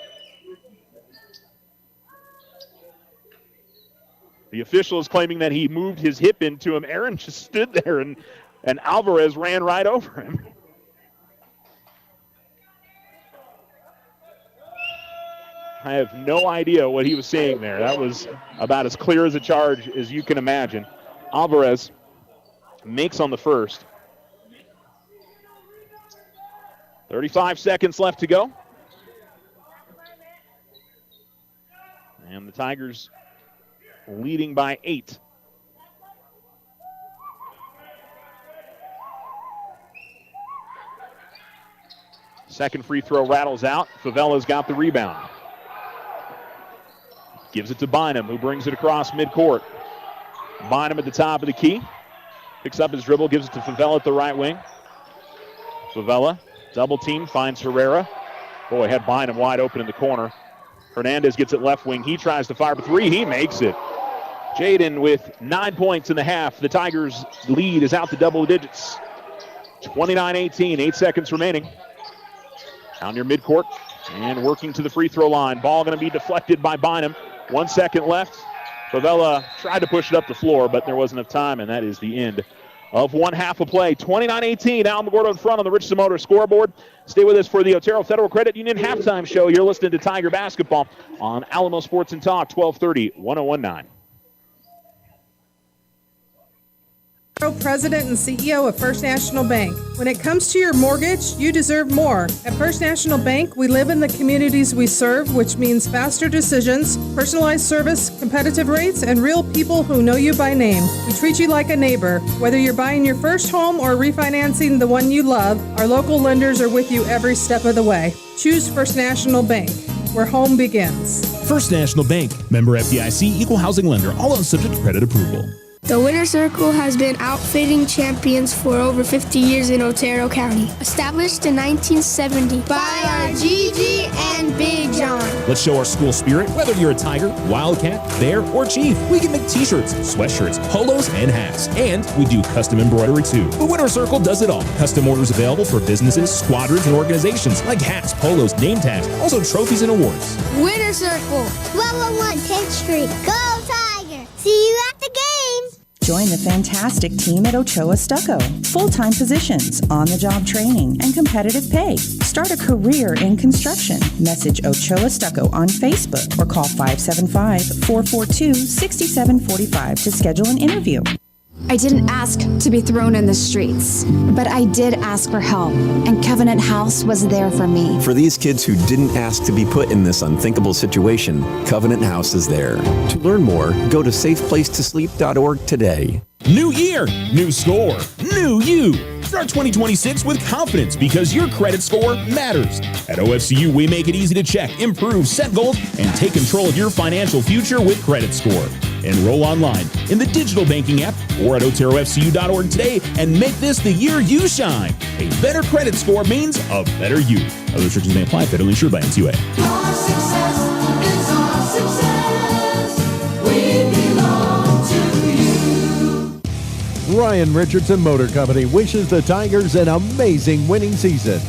The official is claiming that he moved his hip into him. Aaron just stood there, and Alvarez ran right over him. I have no idea what he was seeing there. That was about as clear as a charge as you can imagine. Alvarez makes on the first. 35 seconds left to go. And the Tigers leading by 8. Second free throw rattles out. Favela's got the rebound. Gives it to Bynum, who brings it across midcourt. Bynum at the top of the key. Picks up his dribble, gives it to Favela at the right wing. Favela, double team, finds Herrera. Boy, had Bynum wide open in the corner. Hernandez gets it left wing. He tries to fire for three. He makes it. Jaden with 9 points in the half. The Tigers' lead is out to double digits. 29-18, 8 seconds remaining. Down near midcourt and working to the free throw line. Ball going to be deflected by Bynum. 1 second left. Favela tried to push it up the floor, but there wasn't enough time, and that is the end of one half of play. 29-18, Alamogordo in front on the Richardson Motor scoreboard. Stay with us for the Otero Federal Credit Union halftime show. You're listening to Tiger Basketball on Alamo Sports and Talk, 1230, 1019. President and CEO of First National Bank. When it comes to your mortgage, you deserve more. At First National Bank, we live in the communities we serve, which means faster decisions, personalized service, competitive rates, and real people who know you by name. We treat you like a neighbor. Whether you're buying your first home or refinancing the one you love, our local lenders are with you every step of the way. Choose First National Bank, where home begins. First National Bank, member FDIC, equal housing lender, all else subject to credit approval. The Winter Circle has been outfitting champions for over 50 years in Otero County. Established in 1970 by our Gigi and Big John. Let's show our school spirit. Whether you're a Tiger, Wildcat, Bear, or Chief, we can make t-shirts, sweatshirts, polos, and hats. And we do custom embroidery too. The Winter Circle does it all. Custom orders available for businesses, squadrons, and organizations like hats, polos, name tags, also trophies and awards. Winter Circle, 1201 10th Street. Go Tiger! See you at the game! Join the fantastic team at Ochoa Stucco. Full-time positions, on-the-job training, and competitive pay. Start a career in construction. Message Ochoa Stucco on Facebook or call 575-442-6745 to schedule an interview. I didn't ask to be thrown in the streets, but I did ask for help, and Covenant House was there for me. For these kids who didn't ask to be put in this unthinkable situation, Covenant House is there. To learn more, go to safeplacetosleep.org today. New year, new score, new you. Start 2026 with confidence because your credit score matters. At OFCU, we make it easy to check, improve, set goals, and take control of your financial future with Credit Score. Enroll online in the digital banking app or at oterofcu.org today and make this the year you shine. A better credit score means a better you. Other restrictions may apply. Federally insured by NCUA. Our success is our success. We belong to you. Ryan Richardson Motor Company wishes the Tigers an amazing winning season.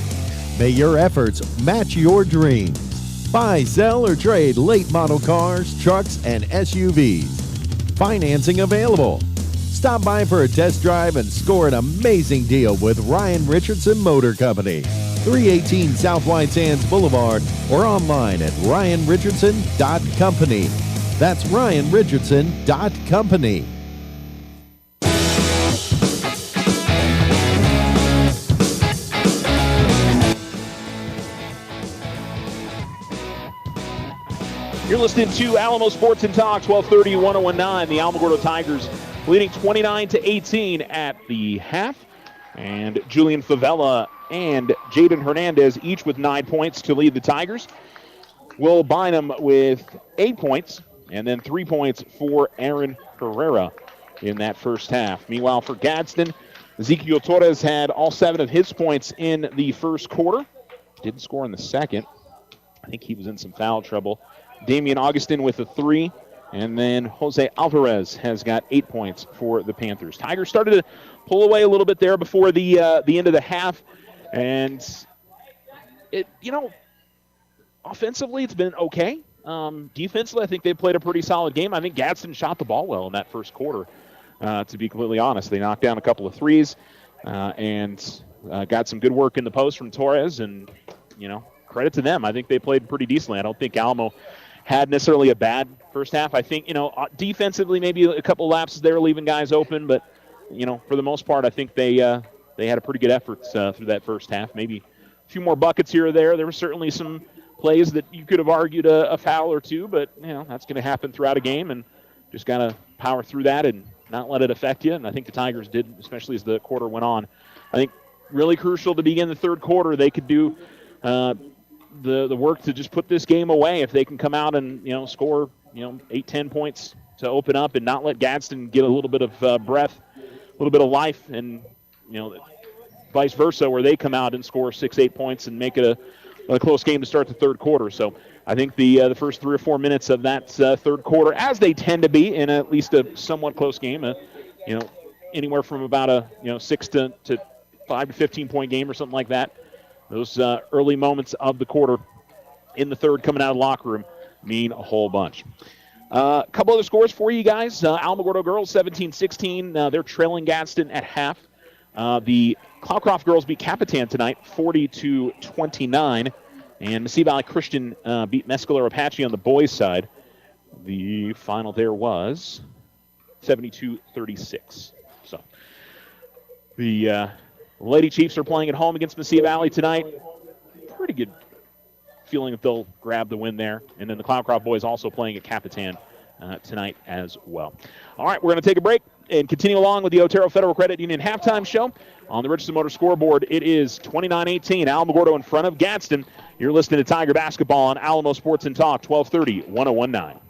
May your efforts match your dreams. Buy, sell, or trade late model cars, trucks, and SUVs. Financing available. Stop by for a test drive and score an amazing deal with Ryan Richardson Motor Company. 318 South White Sands Boulevard or online at ryanrichardson.company. That's ryanrichardson.company. You're listening to Alamo Sports and Talk, 1230, 1019. The Alamogordo Tigers leading 29-18 at the half. And Julian Favela and Jaden Hernandez each with 9 points to lead the Tigers. Will Bynum with 8 points, and then 3 points for Aaron Herrera in that first half. Meanwhile, for Gadsden, Ezekiel Torres had all 7 of his points in the first quarter. Didn't score in the second. I think he was in some foul trouble. Damian Augustin with a 3, and then Jose Alvarez has got 8 points for the Panthers. Tigers started to pull away a little bit there before the end of the half, and offensively it's been okay. Defensively, I think they played a pretty solid game. I think Gadsden shot the ball well in that first quarter. To be completely honest, they knocked down a couple of threes and got some good work in the post from Torres, and credit to them. I think they played pretty decently. I don't think Alamo had necessarily a bad first half. I think, defensively maybe a couple lapses there leaving guys open, but, for the most part, I think they had a pretty good effort through that first half. Maybe a few more buckets here or there. There were certainly some plays that you could have argued a foul or two, but, that's going to happen throughout a game, and just got to power through that and not let it affect you. And I think the Tigers did, especially as the quarter went on. I think really crucial to begin the third quarter. They could do the work to just put this game away if they can come out and score 8-10 points to open up and not let Gadsden get a little bit of breath, a little bit of life, and vice versa, where they come out and score 6-8 points and make it a close game to start the third quarter. So I think the first 3 or 4 minutes of that third quarter, as they tend to be in at least a somewhat close game, anywhere from about a 6 to 5 to 15 point game or something like that. Those early moments of the quarter in the third coming out of the locker room mean a whole bunch. A couple other scores for you guys. Alamogordo girls 17-16. They're trailing Gadsden at half. The Cloudcroft girls beat Capitan tonight 40-29. And Mesilla Valley Christian beat Mescalero Apache on the boys' side. The final there was 72-36. So the Lady Chiefs are playing at home against Mesilla Valley tonight. Pretty good feeling that they'll grab the win there. And then the Cloudcroft boys also playing at Capitan tonight as well. All right, we're going to take a break and continue along with the Otero Federal Credit Union halftime show. On the Richardson Motor scoreboard, it is 29-18. Alamogordo in front of Gadsden. You're listening to Tiger Basketball on Alamo Sports and Talk, 1230, 1019.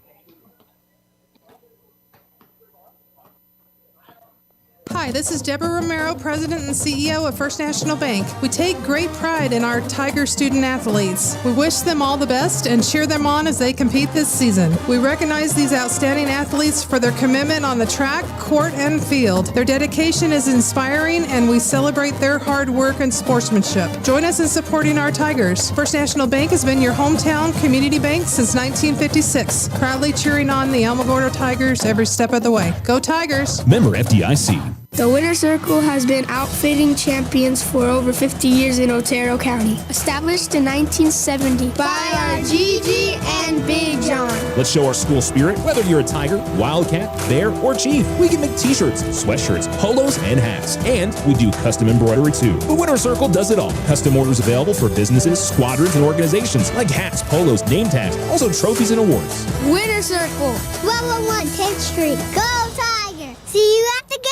Hi, this is Deborah Romero, President and CEO of First National Bank. We take great pride in our Tiger student athletes. We wish them all the best and cheer them on as they compete this season. We recognize these outstanding athletes for their commitment on the track, court, and field. Their dedication is inspiring, and we celebrate their hard work and sportsmanship. Join us in supporting our Tigers. First National Bank has been your hometown community bank since 1956, proudly cheering on the Alamogordo Tigers every step of the way. Go Tigers! Member FDIC. The Winter Circle has been outfitting champions for over 50 years in Otero County. Established in 1970 by our Gigi and Big John. Let's show our school spirit. Whether you're a Tiger, Wildcat, Bear, or Chief, we can make t-shirts, sweatshirts, polos, and hats. And we do custom embroidery too. The Winter Circle does it all. Custom orders available for businesses, squadrons, and organizations like hats, polos, name tags, also trophies and awards. Winter Circle, 1201 10th Street. Go Tiger! See you at the games!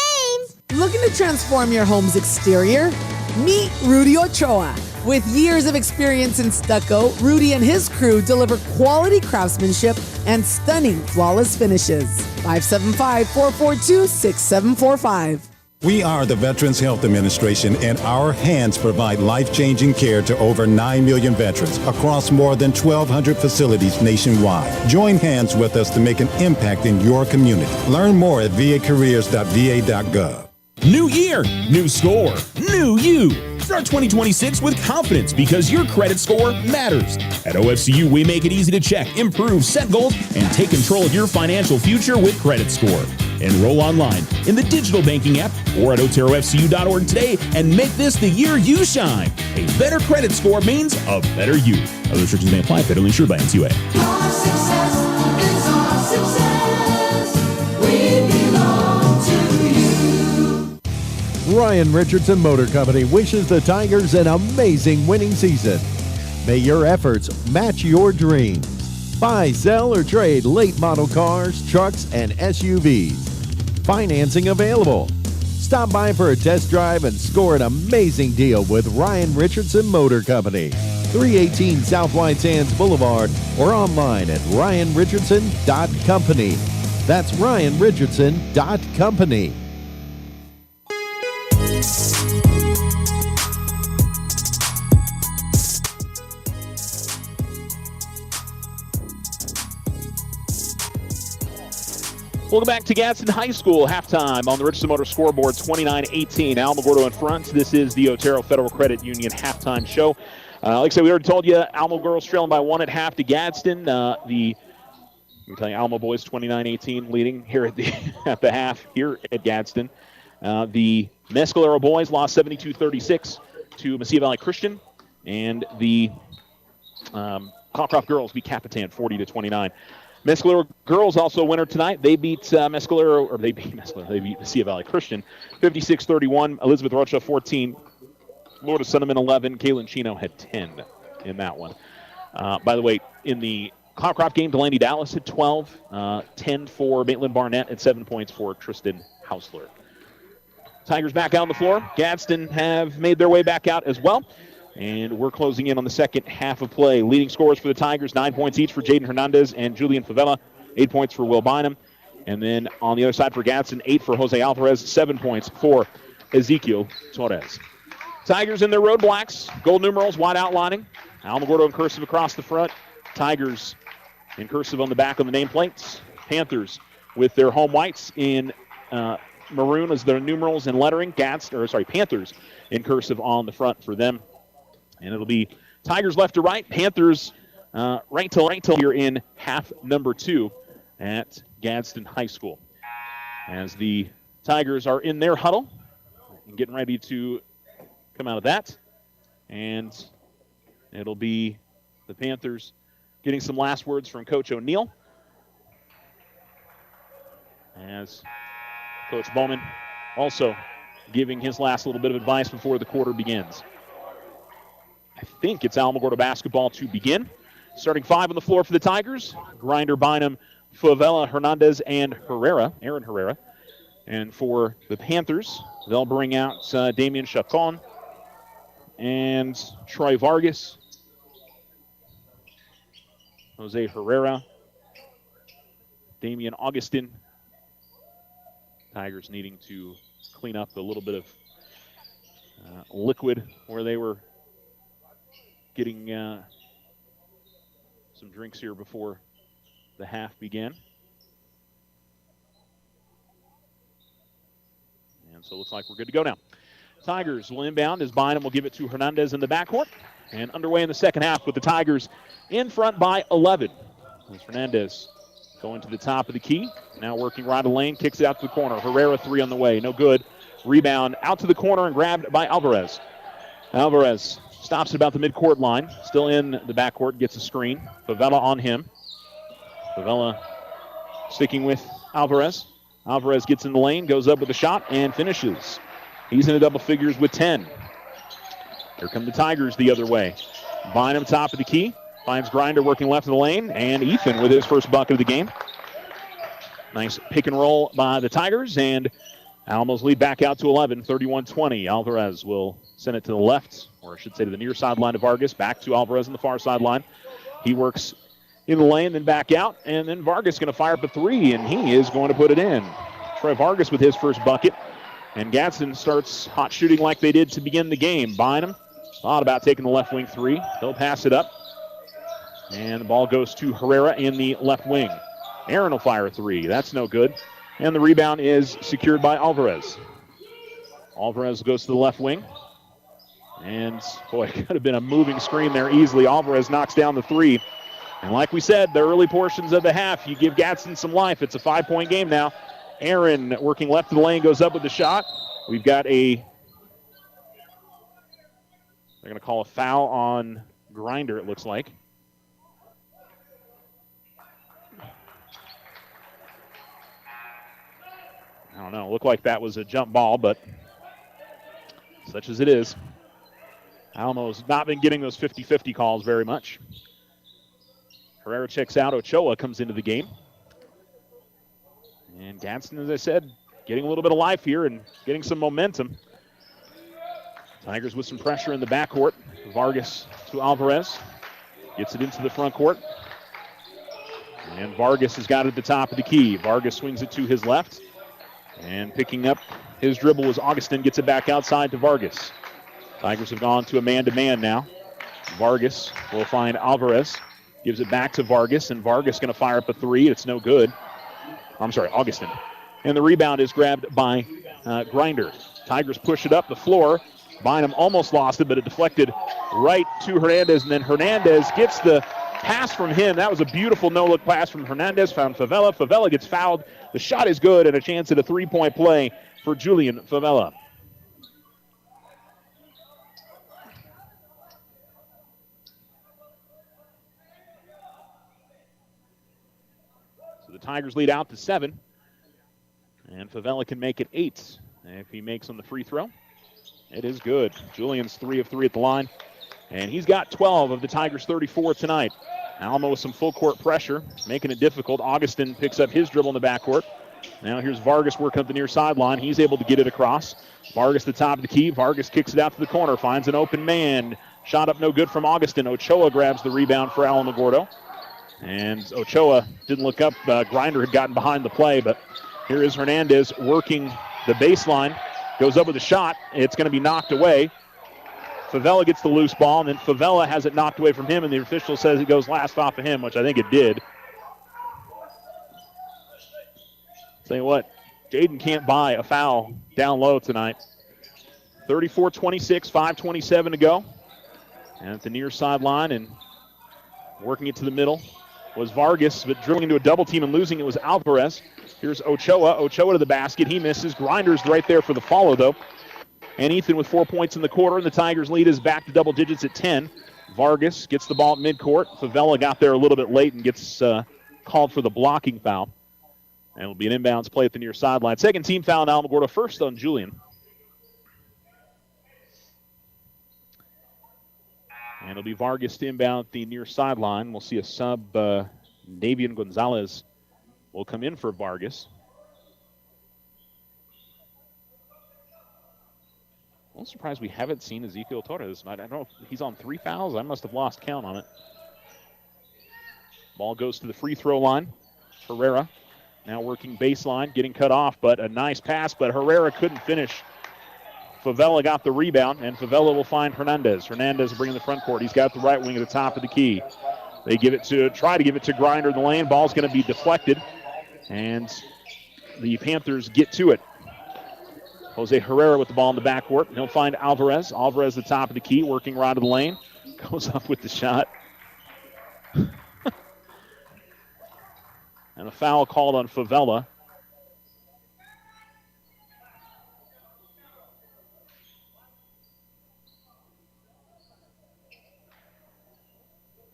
Looking to transform your home's exterior? Meet Rudy Ochoa. With years of experience in stucco, Rudy and his crew deliver quality craftsmanship and stunning flawless finishes. 575-442-6745. We are the Veterans Health Administration, and our hands provide life-changing care to over 9 million veterans across more than 1,200 facilities nationwide. Join hands with us to make an impact in your community. Learn more at vacareers.va.gov. New year, new score, new you. Start 2026 with confidence because your credit score matters. At OFCU, we make it easy to check, improve, set goals, and take control of your financial future with Credit Score. Enroll online in the digital banking app or at oterofcu.org today and make this the year you shine. A better credit score means a better you. Other restrictions may apply. Federally insured by NCUA. Our success is our success. We belong to you. Ryan Richardson Motor Company wishes the Tigers an amazing winning season. May your efforts match your dreams. Buy, sell, or trade late model cars, trucks, and SUVs. Financing available. Stop by for a test drive and score an amazing deal with Ryan Richardson Motor Company. 318 South White Sands Boulevard or online at ryanrichardson.company. That's ryanrichardson.company. Welcome back to Gadsden High School halftime on the Richardson Motor scoreboard, 29-18. Alamogordo in front. This is the Otero Federal Credit Union halftime show. Like I said, we already told you, Alamo girls trailing by 1 at half to Gadsden. Let me tell you, Alamo boys 29-18 leading here at the half here at Gadsden. The Mescalero boys lost 72-36 to Mesilla Valley Christian, and the Cloudcroft girls beat Capitan 40-29. Mescalero girls also a winner tonight. They beat They beat Mesilla Valley Christian 56-31. Elizabeth Rocha 14. Florida Cinnamon 11. Kaylin Chino had 10 in that one. By the way, in the Cloudcroft game, Delaney Dallas had 12, 10 for Maitland Barnett, and 7 points for Tristan Hausler. Tigers back out on the floor. Gadsden have made their way back out as well. And we're closing in on the second half of play. Leading scorers for the Tigers, 9 points each for Jaden Hernandez and Julian Favela. 8 points for Will Bynum. And then on the other side for Gadsden, 8 for Jose Alvarez, 7 points for Ezekiel Torres. Tigers in their road blacks, gold numerals, wide outlining. Alamogordo in cursive across the front. Tigers in cursive on the back of the nameplates. Panthers with their home whites in maroon as their numerals and lettering. Panthers in cursive on the front for them. And it'll be Tigers left to right, Panthers right till here in half number 2 at Gadsden High School. As the Tigers are in their huddle and getting ready to come out of that. And it'll be the Panthers getting some last words from Coach O'Neill. As Coach Bowman also giving his last little bit of advice before the quarter begins. I think it's Alamogordo basketball to begin. Starting 5 on the floor for the Tigers. Grinder, Bynum, Favela, Hernandez, and Aaron Herrera. And for the Panthers, they'll bring out Damian Chacon and Troy Vargas, Jose Herrera, Damian Augustin. Tigers needing to clean up a little bit of liquid where they were getting some drinks here before the half began. And so it looks like we're good to go now. Tigers will inbound as Bynum will give it to Hernandez in the backcourt. And underway in the second half with the Tigers in front by 11. As Hernandez going to the top of the key. Now working right of the lane, kicks it out to the corner. Herrera 3 on the way, no good. Rebound out to the corner and grabbed by Alvarez. Alvarez stops at about the midcourt line. Still in the backcourt, gets a screen. Favela on him. Favela sticking with Alvarez. Alvarez gets in the lane, goes up with a shot, and finishes. He's in the double figures with 10. Here come the Tigers the other way. Bynum top of the key. Finds Grinder working left of the lane, and Ethan with his first bucket of the game. Nice pick and roll by the Tigers, and Alamos lead back out to 11, 31-20. Alvarez will send it to the left, or I should say to the near sideline of Vargas, back to Alvarez on the far sideline. He works in the lane, then back out, and then Vargas going to fire up a 3, and he is going to put it in. Troy Vargas with his first bucket, and Gadsden starts hot shooting like they did to begin the game. Bynum thought about taking the left wing 3. He'll pass it up. And the ball goes to Herrera in the left wing. Aaron will fire a 3. That's no good. And the rebound is secured by Alvarez. Alvarez goes to the left wing. And, boy, it could have been a moving screen there easily. Alvarez knocks down the 3. And like we said, the early portions of the half, you give Gadsden some life. It's a 5-point game now. Aaron working left of the lane, goes up with the shot. We've got they're going to call a foul on Grinder, it looks like. I don't know. It looked like that was a jump ball, but such as it is. Alamo's not been getting those 50-50 calls very much. Herrera checks out. Ochoa comes into the game. And Gadsden, as I said, getting a little bit of life here and getting some momentum. Tigers with some pressure in the backcourt. Vargas to Alvarez. Gets it into the front court. And Vargas has got it at the top of the key. Vargas swings it to his left. And picking up his dribble was Augustin, gets it back outside to Vargas. Tigers have gone to a man-to-man now. Vargas will find Alvarez, gives it back to Vargas, and Vargas going to fire up a 3. It's no good. I'm sorry, Augustin. And the rebound is grabbed by Grinder. Tigers push it up the floor. Bynum almost lost it, but it deflected right to Hernandez, and then Hernandez gets the pass from him. That was a beautiful no-look pass from Hernandez, found Favela. Favela gets fouled. The shot is good, and a chance at a 3-point play for Julian Favela. So the Tigers lead out to 7, and Favela can make it 8 if he makes on the free throw. It is good. Julian's 3 of 3 at the line, and he's got 12 of the Tigers' 34 tonight. Alamo with some full-court pressure, making it difficult. Augustin picks up his dribble in the backcourt. Now here's Vargas working up the near sideline. He's able to get it across. Vargas the top of the key. Vargas kicks it out to the corner, finds an open man. Shot up no good from Augustin. Ochoa grabs the rebound for Alamogordo. And Ochoa didn't look up. Grinder had gotten behind the play, but here is Hernandez working the baseline. Goes up with a shot. It's going to be knocked away. Favela gets the loose ball, and then Favela has it knocked away from him, and the official says it goes last off of him, which I think it did. Tell you what, Jaden can't buy a foul down low tonight. 34-26, 5:27 to go. And at the near sideline and working it to the middle was Vargas, but drilling into a double team and losing it was Alvarez. Here's Ochoa. Ochoa to the basket. He misses. Grinder's right there for the follow, though. And Ethan with 4 points in the quarter, and the Tigers' lead is back to double digits at 10. Vargas gets the ball at midcourt. Favela got there a little bit late and gets called for the blocking foul. And it'll be an inbounds play at the near sideline. Second team foul on Alamogordo, first on Julian. And it'll be Vargas to inbound at the near sideline. We'll see a sub. Davian Gonzalez will come in for Vargas. I'm surprised we haven't seen Ezekiel Torres tonight. I don't know if he's on 3 fouls. I must have lost count on it. Ball goes to the free throw line. Herrera now working baseline, getting cut off, but a nice pass, but Herrera couldn't finish. Favela got the rebound, and Favela will find Hernandez. Hernandez will bring in the front court. He's got the right wing at the top of the key. They try to give it to Grinder in the lane. Ball's going to be deflected, and the Panthers get to it. Jose Herrera with the ball in the backcourt. He'll find Alvarez. Alvarez at the top of the key, working right of the lane. Goes up with the shot. And a foul called on Favela.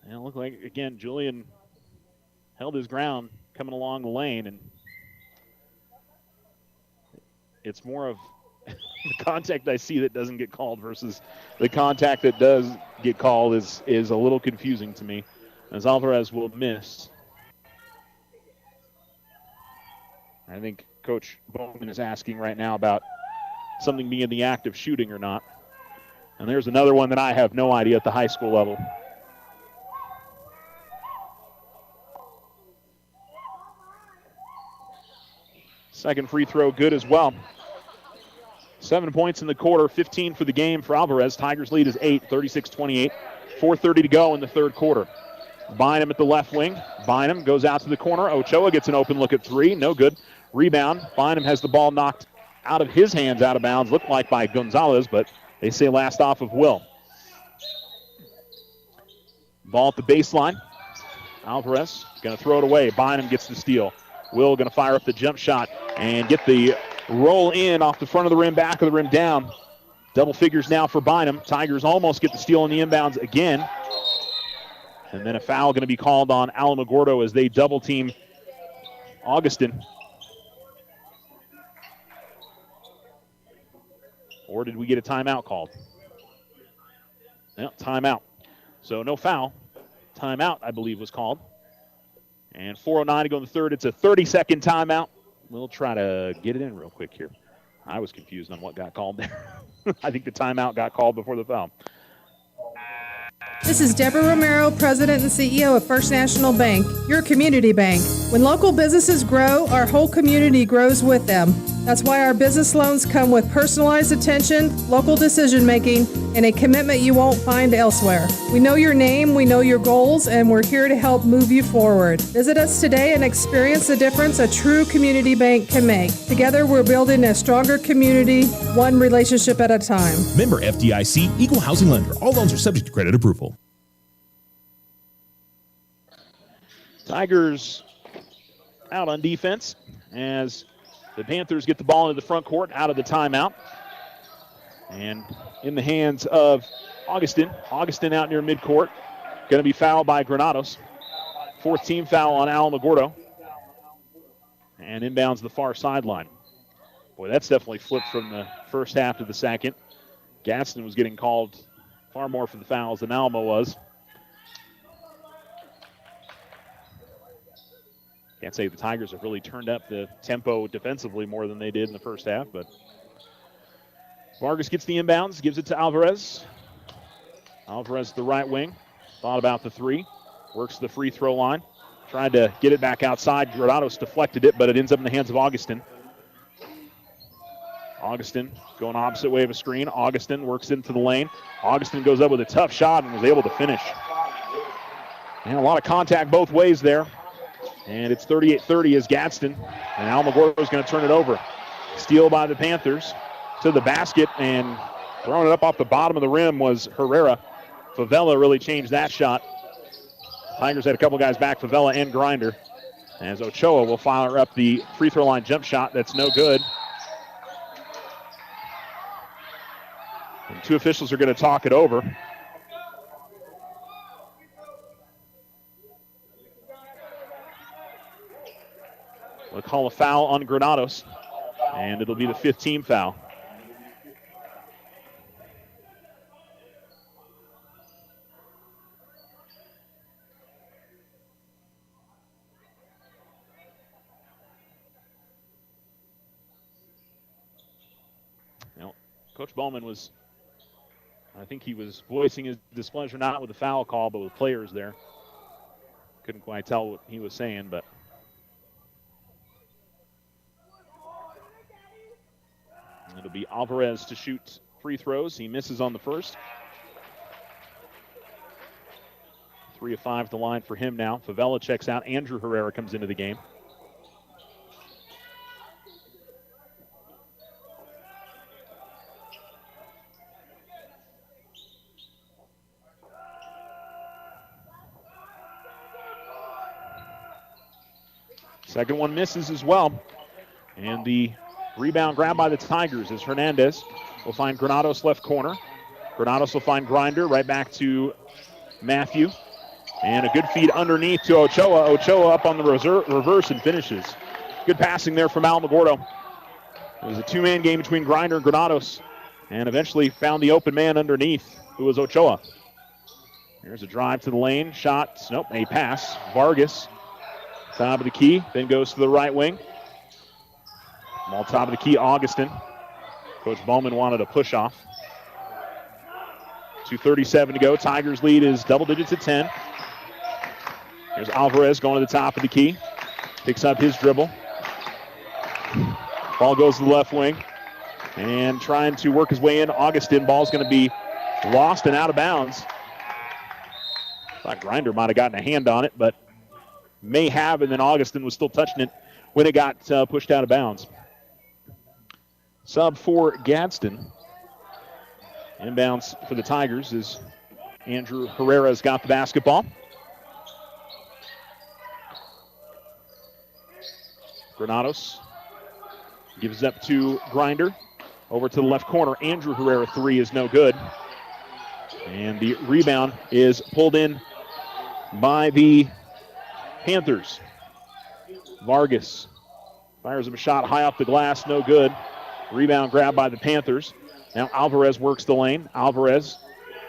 And it looked like, again, Julian held his ground coming along the lane, and it's more of the contact I see that doesn't get called versus the contact that does get called is a little confusing to me, as Alvarez will miss. I think Coach Bowman is asking right now about something being in the act of shooting or not. And there's another one that I have no idea at the high school level. Second free throw good as well. 7 points in the quarter, 15 for the game for Alvarez. Tigers lead is 8, 36-28. 4:30 to go in the third quarter. Bynum at the left wing. Bynum goes out to the corner. Ochoa gets an open look at three. No good. Rebound. Bynum has the ball knocked out of his hands, out of bounds. Looked like by Gonzalez, but they say last off of Will. Ball at the baseline. Alvarez going to throw it away. Bynum gets the steal. Will going to fire up the jump shot and get the roll in off the front of the rim, back of the rim, down. Double figures now for Bynum. Tigers almost get the steal on the inbounds again. And then a foul going to be called on Alamogordo as they double team Augustin. Or did we get a timeout called? No, timeout. So no foul. Timeout, I believe, was called. And 4:09 to go in the third. It's a 30-second timeout. We'll try to get it in real quick here. I was confused on what got called there. I think the timeout got called before the foul. This is Deborah Romero, President and CEO of First National Bank, your community bank. When local businesses grow, our whole community grows with them. That's why our business loans come with personalized attention, local decision-making, and a commitment you won't find elsewhere. We know your name, we know your goals, and we're here to help move you forward. Visit us today and experience the difference a true community bank can make. Together, we're building a stronger community, one relationship at a time. Member FDIC, Equal Housing Lender. All loans are subject to credit approval. Tigers out on defense as the Panthers get the ball into the front court out of the timeout. And in the hands of Augustin. Augustin out near midcourt. Going to be fouled by Granados. Fourth team foul on Alamogordo. And inbounds the far sideline. Boy, that's definitely flipped from the first half to the second. Gadsden was getting called far more for the fouls than Alamo was. Can't say the Tigers have really turned up the tempo defensively more than they did in the first half, but Vargas gets the inbounds, gives it to Alvarez. Alvarez the right wing, thought about the three, works the free throw line. tried to get it back outside. Granados deflected it, but it ends up in the hands of Augustin. Augustin going opposite way of a screen. Augustin works into the lane. Augustin goes up with a tough shot and was able to finish. And a lot of contact both ways there. And it's 38-30 as Gadsden. And Alamogordo is going to turn it over. Steal by the Panthers to the basket, and throwing it up off the bottom of the rim was Herrera. Favela really changed that shot. Tigers had a couple guys back, Favela and Grinder. As Ochoa will fire up the free throw line jump shot. That's no good. And two officials are going to talk it over. They'll call a foul on Granados, and it'll be the 5th team foul. Now, Coach Bowman I think he was voicing his displeasure not with the foul call, but with players there. Couldn't quite tell what he was saying, but it'll be Alvarez to shoot free throws. He misses on the first. 3 of 5 at the line for him now. Favela checks out. Andrew Herrera comes into the game. Second one misses as well. And the rebound grab by the Tigers as Hernandez will find Granados left corner. Granados will find Grinder right back to Matthew. And a good feed underneath to Ochoa. Ochoa up on the reverse and finishes. Good passing there from Alamogordo. It was a two-man game between Grinder and Granados, and eventually found the open man underneath, who was Ochoa. Here's a drive to the lane. Shot. Nope, a pass. Vargas. Top of the key, then goes to the right wing. Ball top of the key, Augustin. Coach Bowman wanted a push off. 2:37 to go. Tigers lead is double digits at 10. Here's Alvarez going to the top of the key. Picks up his dribble. Ball goes to the left wing. And trying to work his way in. Augustin, ball's going to be lost and out of bounds. Thought Grinder might have gotten a hand on it, but may have, and then Augustin was still touching it when it got pushed out of bounds. Sub for Gadsden. Inbounds for the Tigers is Andrew Herrera's got the basketball. Granados gives it up to Grinder. Over to the left corner. Andrew Herrera, 3 is no good. And the rebound is pulled in by the Panthers. Vargas fires him a shot high off the glass, no good. Rebound grab by the Panthers. Now Alvarez works the lane. Alvarez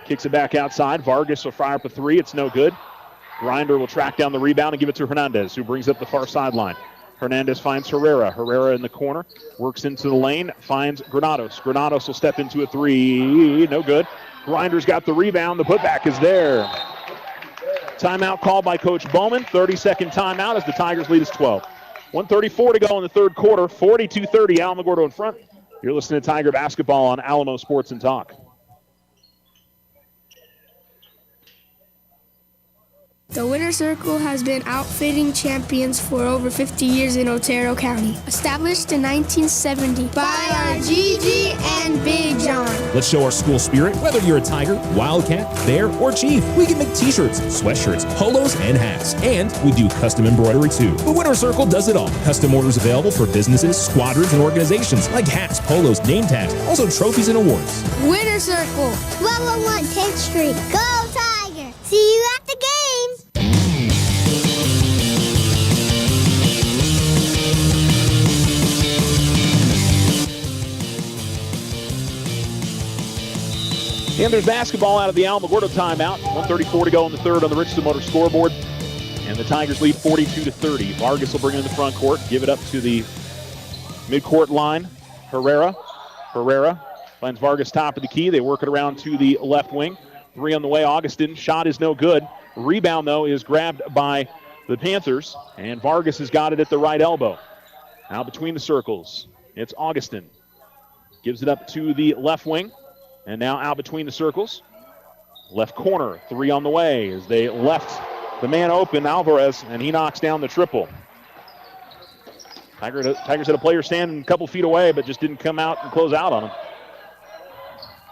kicks it back outside. Vargas will fire up a 3. It's no good. Grinder will track down the rebound and give it to Hernandez, who brings up the far sideline. Hernandez finds Herrera. Herrera in the corner. Works into the lane. Finds Granados. Granados will step into a 3. No good. Grinder's got the rebound. The putback is there. Timeout called by Coach Bowman. 30-second timeout as the Tigers lead is 12. 1:34 to go in the third quarter. 42-30, Alamogordo in front. You're listening to Tiger Basketball on Alamo Sports and Talk. The Winter Circle has been outfitting champions for over 50 years in Otero County. Established in 1970 by our Gigi and Big John. Let's show our school spirit. Whether you're a Tiger, Wildcat, Bear, or Chief, we can make t-shirts, sweatshirts, polos, and hats. And we do custom embroidery too. The Winter Circle does it all. Custom orders available for businesses, squadrons, and organizations like hats, polos, name tags, also trophies and awards. Winter Circle, 1201 10th Street. Go Tiger! See you at the game! And there's basketball out of the Alamogordo timeout. 1:34 to go in the third on the Richardson Motor scoreboard. And the Tigers lead 42-30. Vargas will bring it in the front court, give it up to the midcourt line. Herrera finds Vargas top of the key. They work it around to the left wing. 3 on the way. Augustin. Shot is no good. Rebound, though, is grabbed by the Panthers, and Vargas has got it at the right elbow. Now between the circles, it's Augustin. Gives it up to the left wing, and now out between the circles. Left corner, 3 on the way as they left the man open, Alvarez, and he knocks down the triple. Tigers had a player standing a couple feet away, but just didn't come out and close out on him.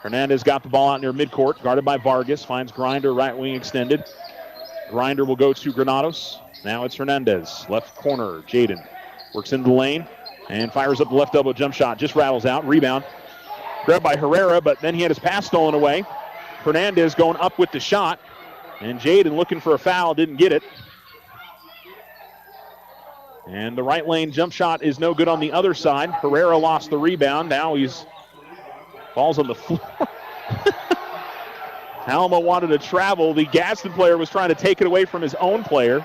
Hernandez got the ball out near midcourt, guarded by Vargas, finds Grinder, right wing extended. Grinder will go to Granados. Now it's Hernandez, left corner, Jaden. Works into the lane and fires up the left elbow jump shot, just rattles out, rebound. Grabbed by Herrera, but then he had his pass stolen away. Hernandez going up with the shot, and Jaden looking for a foul, didn't get it. And the right lane jump shot is no good on the other side. Herrera lost the rebound. Now he's falls on the floor. Alma wanted to travel. The Gadsden player was trying to take it away from his own player.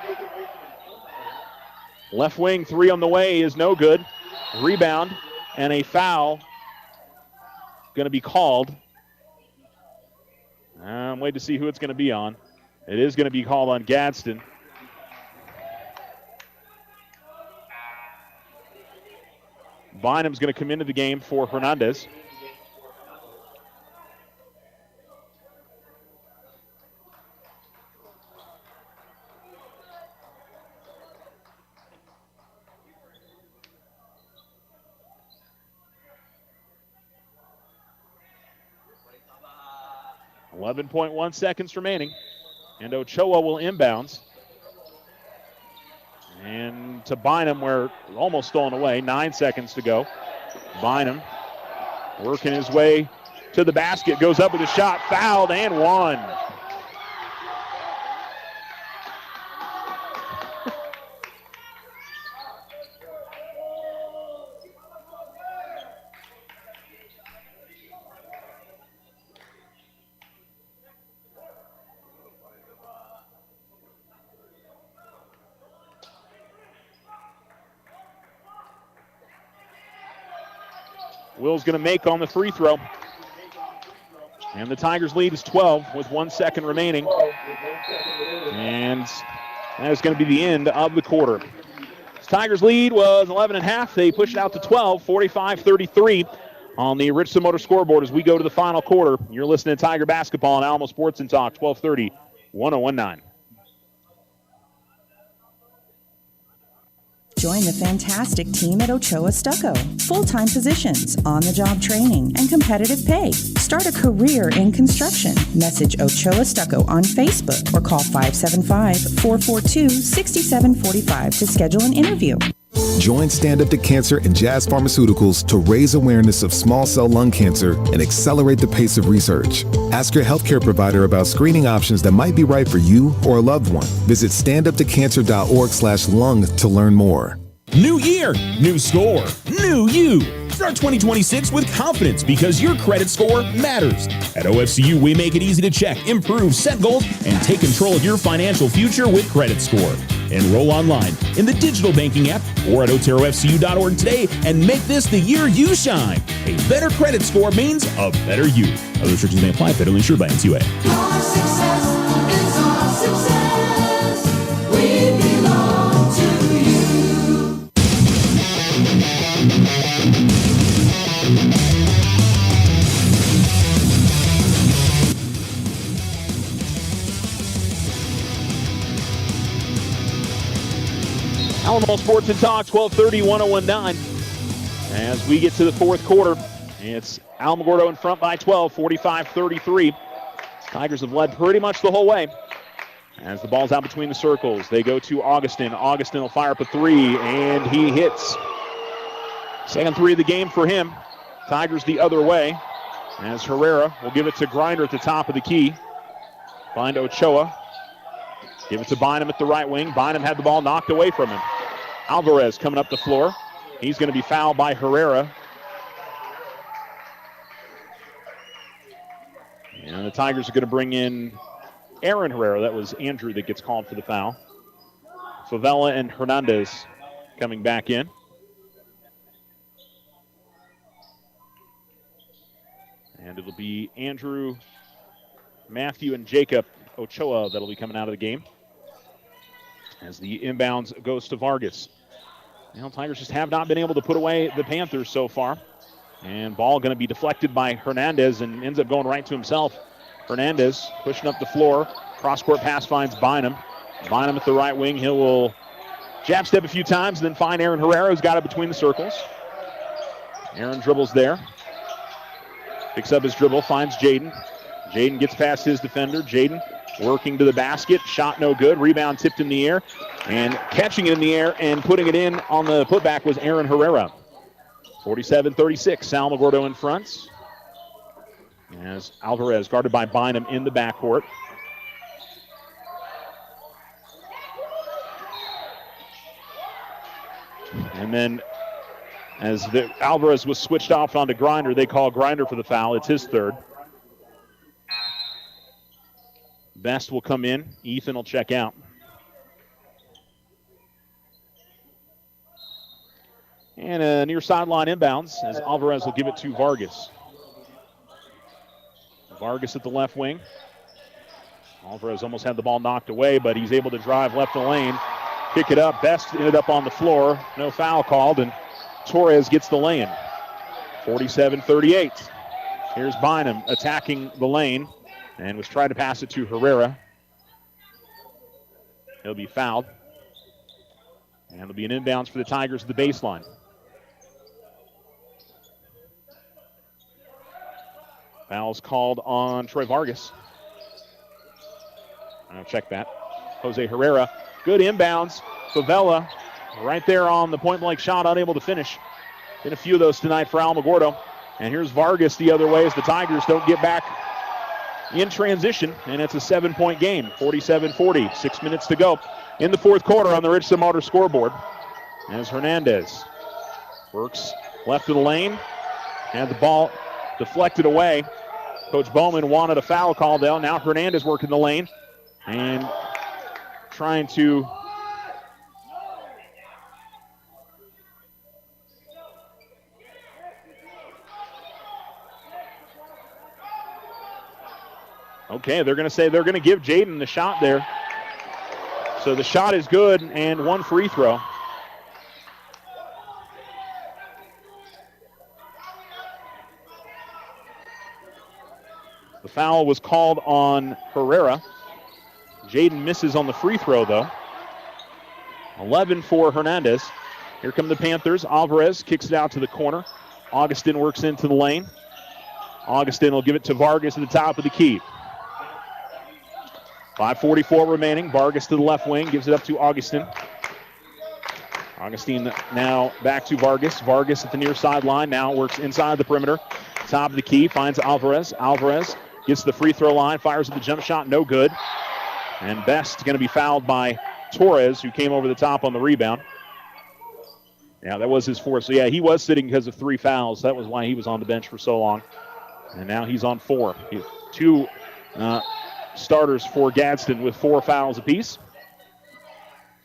Left wing 3 on the way is no good. Rebound and a foul going to be called. I'm waiting to see who it's going to be on. It is going to be called on Gadsden. Bynum's going to come into the game for Hernandez. .1 seconds remaining. And Ochoa will inbounds. And to Bynum, where almost stolen away. 9 seconds to go. Bynum working his way to the basket. Goes up with a shot. Fouled and one. Will's going to make on the free throw. And the Tigers' lead is 12 with 1 second remaining. And that is going to be the end of the quarter. The Tigers' lead was 11.5. They pushed it out to 12, 45-33 on the Richardson Motor scoreboard as we go to the final quarter. You're listening to Tiger Basketball on Alamo Sports and Talk, 1230, 1019. Join the fantastic team at Ochoa Stucco. Full-time positions, on-the-job training, and competitive pay. Start a career in construction. Message Ochoa Stucco on Facebook or call 575-442-6745 to schedule an interview. Join Stand Up to Cancer and Jazz Pharmaceuticals to raise awareness of small cell lung cancer and accelerate the pace of research. Ask your healthcare provider about screening options that might be right for you or a loved one. Visit standuptocancer.org/lung to learn more. New year, new score, new you. Start 2026 with confidence because your credit score matters. At OFCU, we make it easy to check, improve, set goals, and take control of your financial future with Credit Score. Enroll online in the digital banking app or at oterofcu.org today and make this the year you shine. A better credit score means a better you. Other restrictions may apply. Federally insured by NCUA. Our success is our success. We belong to you. Alamo Sports and Talk, 1230, 1019. As we get to the fourth quarter, it's Alamogordo in front by 12, 45-33. Tigers have led pretty much the whole way. As the ball's out between the circles, they go to Augustin. Augustin will fire up a three, and he hits. Second three of the game for him. Tigers the other way. As Herrera will give it to Grinder at the top of the key. Find Ochoa. Give it to Bynum at the right wing. Bynum had the ball knocked away from him. Alvarez coming up the floor. He's going to be fouled by Herrera. And the Tigers are going to bring in Aaron Herrera. That was Andrew that gets called for the foul. Favela and Hernandez coming back in. And it'll be Andrew, Matthew, and Jacob Ochoa that'll be coming out of the game. as the inbounds goes to Vargas. Now, Tigers just have not been able to put away the Panthers so far. And ball going to be deflected by Hernandez and ends up going right to himself. Hernandez pushing up the floor. Cross-court pass finds Bynum. Bynum at the right wing. He will jab step a few times and then find Aaron Herrera, who's got it between the circles. Aaron dribbles there. Picks up his dribble, finds Jaden. Jaden gets past his defender. Jaden working to the basket. Shot no good. Rebound tipped in the air. And catching it in the air and putting it in on the putback was Aaron Herrera. 47-36, Alamogordo in front. As Alvarez guarded by Bynum in the backcourt. And then as Alvarez was switched off onto Grinder, they call Grinder for the foul. It's his third. Best will come in. Ethan will check out. And a near sideline inbounds as Alvarez will give it to Vargas. Vargas at the left wing. Alvarez almost had the ball knocked away, but he's able to drive left the lane. Pick it up. Best ended up on the floor. No foul called, and Torres gets the lay-in. 47-38. Here's Bynum attacking the lane and was trying to pass it to Herrera. He'll be fouled. And it'll be an inbounds for the Tigers at the baseline. Foul's called on Troy Vargas. I'll check that. Jose Herrera. Good inbounds. Favela right there on the point-blank shot, unable to finish. Been a few of those tonight for Alamogordo. And here's Vargas the other way as the Tigers don't get back in transition, and it's a 7-point game, 47-40. 6 minutes to go in the fourth quarter on the Richardson Motor scoreboard. As Hernandez works left of the lane, had the ball deflected away. Coach Bowman wanted a foul call down. Now Hernandez working the lane and trying to okay, they're going to say they're going to give Jaden the shot there. So the shot is good and one free throw. The foul was called on Herrera. Jaden misses on the free throw, though. 11 for Hernandez. Here come the Panthers. Alvarez kicks it out to the corner. Augustin works into the lane. Augustin will give it to Vargas at the top of the key. 5:44 remaining. Vargas to the left wing, gives it up to Augustin. Augustin now back to Vargas. Vargas at the near sideline now works inside the perimeter. Top of the key, finds Alvarez. Alvarez gets to the free throw line, fires at the jump shot, no good. And Best going to be fouled by Torres, who came over the top on the rebound. Yeah, that was his fourth. So, yeah, he was sitting because of 3 fouls. That was why he was on the bench for so long. And now he's on 4. Two starters for Gadsden with 4 fouls apiece.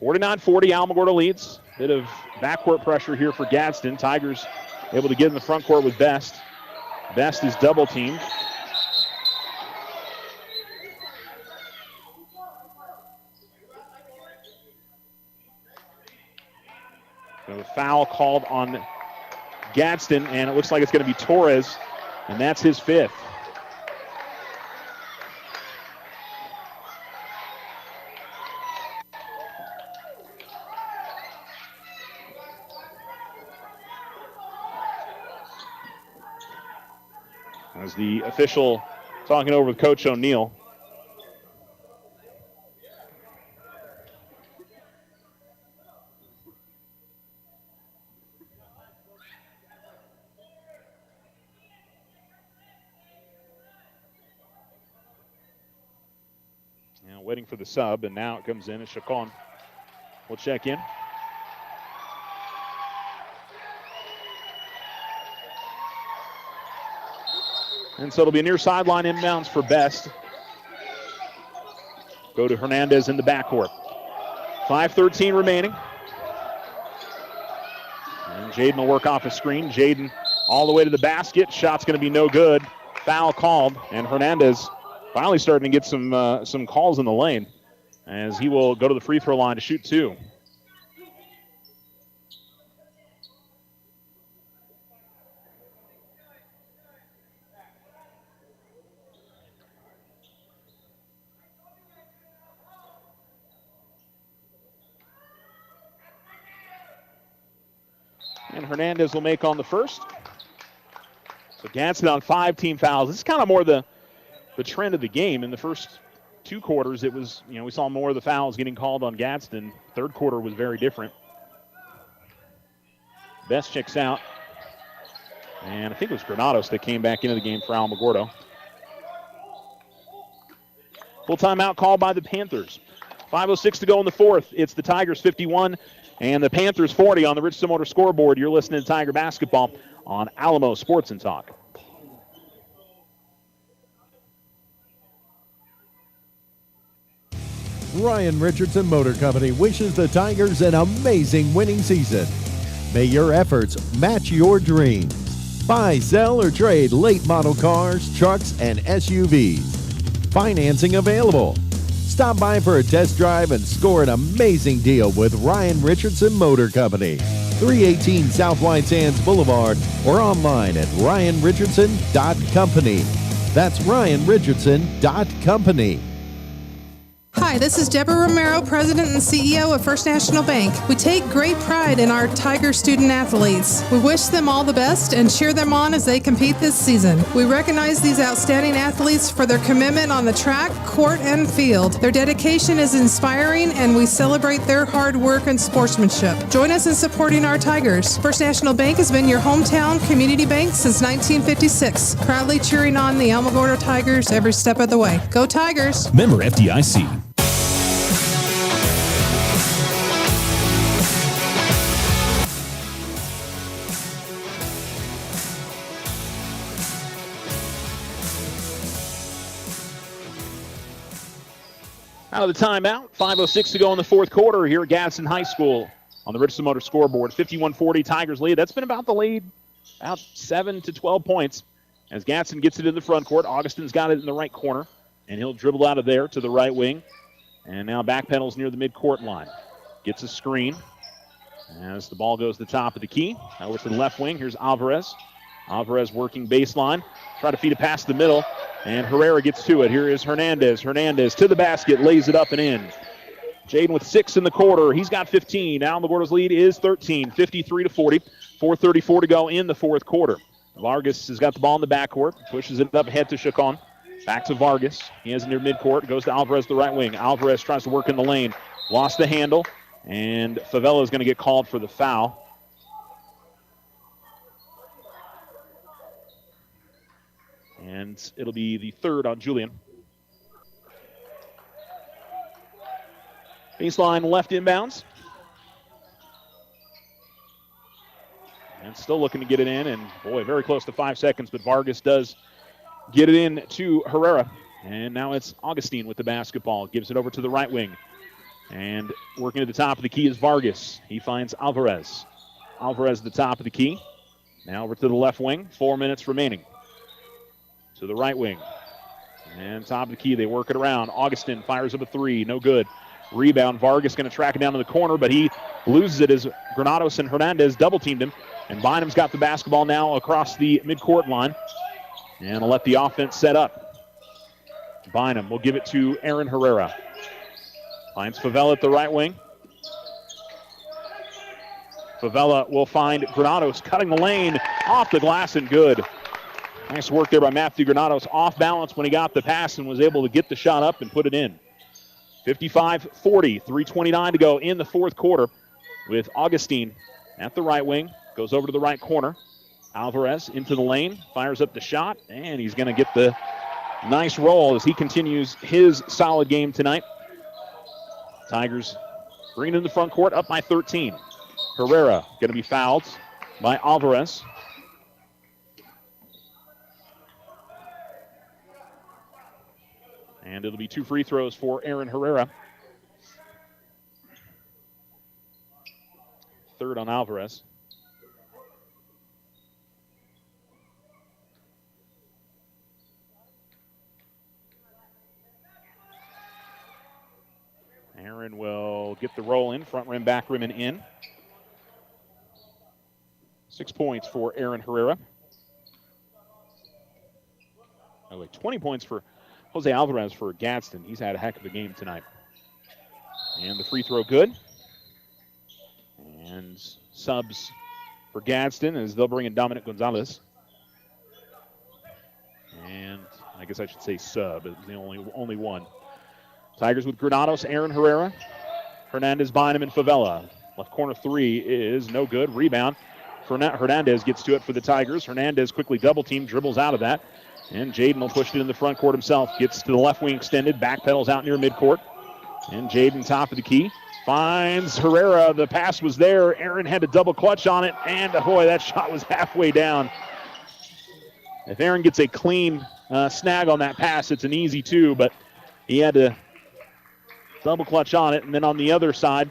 49-40, Alamogordo leads. Bit of backcourt pressure here for Gadsden. Tigers able to get in the front court with Best. Best is double teamed. So a foul called on Gadsden, and it looks like it's going to be Torres, and that's his 5th. As the official talking over with Coach O'Neill. Now waiting for the sub, and now it comes in as Chacon will check in. And so it'll be a near sideline inbounds for Best. Go to Hernandez in the backcourt. 5:13 remaining. And Jaden will work off a screen. Jaden all the way to the basket. Shot's going to be no good. Foul called, and Hernandez finally starting to get some calls in the lane. as he will go to the free throw line to shoot 2. And Hernandez will make on the first. So Gadsden on 5 team fouls. This is kind of more the trend of the game. In the first 2 quarters, it was, we saw more of the fouls getting called on Gadsden. Third quarter was very different. Best checks out. And I think it was Granados that came back into the game for Alamogordo. Full timeout called by the Panthers. 5:06 to go in the fourth. It's the Tigers 51 and the Panthers 40 on the Richardson Motor scoreboard. You're listening to Tiger Basketball on Alamo Sports and Talk. Ryan Richardson Motor Company wishes the Tigers an amazing winning season. May your efforts match your dreams. Buy, sell, or trade late model cars, trucks, and SUVs. Financing available. Stop by for a test drive and score an amazing deal with Ryan Richardson Motor Company. 318 South White Sands Boulevard or online at ryanrichardson.company. That's ryanrichardson.company. Hi, this is Deborah Romero, President and CEO of First National Bank. We take great pride in our Tiger student athletes. We wish them all the best and cheer them on as they compete this season. We recognize these outstanding athletes for their commitment on the track, court, and field. Their dedication is inspiring, and we celebrate their hard work and sportsmanship. Join us in supporting our Tigers. First National Bank has been your hometown community bank since 1956, proudly cheering on the Alamogordo Tigers every step of the way. Go Tigers! Member FDIC. Out of the timeout, 5:06 to go in the fourth quarter here at Gadsden High School on the Richardson Motor scoreboard. 51-40 Tigers lead. That's been about the lead, about 7 to 12 points. As Gadsden gets it in the front court, Augustin's got it in the right corner, and he'll dribble out of there to the right wing. And now backpedals near the midcourt line. Gets a screen as the ball goes to the top of the key. Over to the left wing. Here's Alvarez. Alvarez working baseline. Try to feed a pass to the middle. And Herrera gets to it. Here is Hernandez. Hernandez to the basket, lays it up and in. Jaden with 6 in the quarter. He's got 15. Now Alamogordo's lead is 13, 53-40. 4:34 to go in the fourth quarter. Vargas has got the ball in the backcourt, pushes it up ahead to Chacon. Back to Vargas. He has it near midcourt. Goes to Alvarez, the right wing. Alvarez tries to work in the lane. Lost the handle. And Favela is going to get called for the foul. And it'll be the third on Julian. Baseline left inbounds. And still looking to get it in. And, boy, very close to 5 seconds. But Vargas does get it in to Herrera. And now it's Augustine with the basketball. Gives it over to the right wing. And working at the top of the key is Vargas. He finds Alvarez. Alvarez at the top of the key. Now over to the left wing. 4 minutes remaining. To the right wing. And top of the key, they work it around. Augustin fires up a 3. No good. Rebound. Vargas going to track it down to the corner, but he loses it as Granados and Hernandez double-teamed him. And Bynum's got the basketball now across the midcourt line. And will let the offense set up. Bynum will give it to Aaron Herrera. Finds Favela at the right wing. Favela will find Granados cutting the lane off the glass and good. Nice work there by Matthew Granados. Off balance when he got the pass and was able to get the shot up and put it in. 55-40, 3:29 to go in the fourth quarter with Augustine at the right wing. Goes over to the right corner. Alvarez into the lane, fires up the shot, and he's going to get the nice roll as he continues his solid game tonight. Tigers bringing it in the front court, up by 13. Herrera going to be fouled by Alvarez. And it'll be 2 free throws for Aaron Herrera. Third on Alvarez. Aaron will get the roll in, front rim, back rim, and in. 6 points for Aaron Herrera. 20 points for Jose Alvarez for Gadsden. He's had a heck of a game tonight. And the free throw good. And subs for Gadsden as they'll bring in Dominic Gonzalez. And I guess I should say sub. It was the only one. Tigers with Granados, Aaron Herrera, Hernandez, Bynum, and Favela. Left corner three is no good. Rebound. Hernandez gets to it for the Tigers. Hernandez quickly double team, dribbles out of that. And Jaden will push it in the front court himself. Gets to the left wing extended, backpedals out near midcourt. And Jaden top of the key. Finds Herrera. The pass was there. Aaron had to double clutch on it. And boy, that shot was halfway down. If Aaron gets a clean snag on that pass, it's an easy two, but he had to double clutch on it. And then on the other side,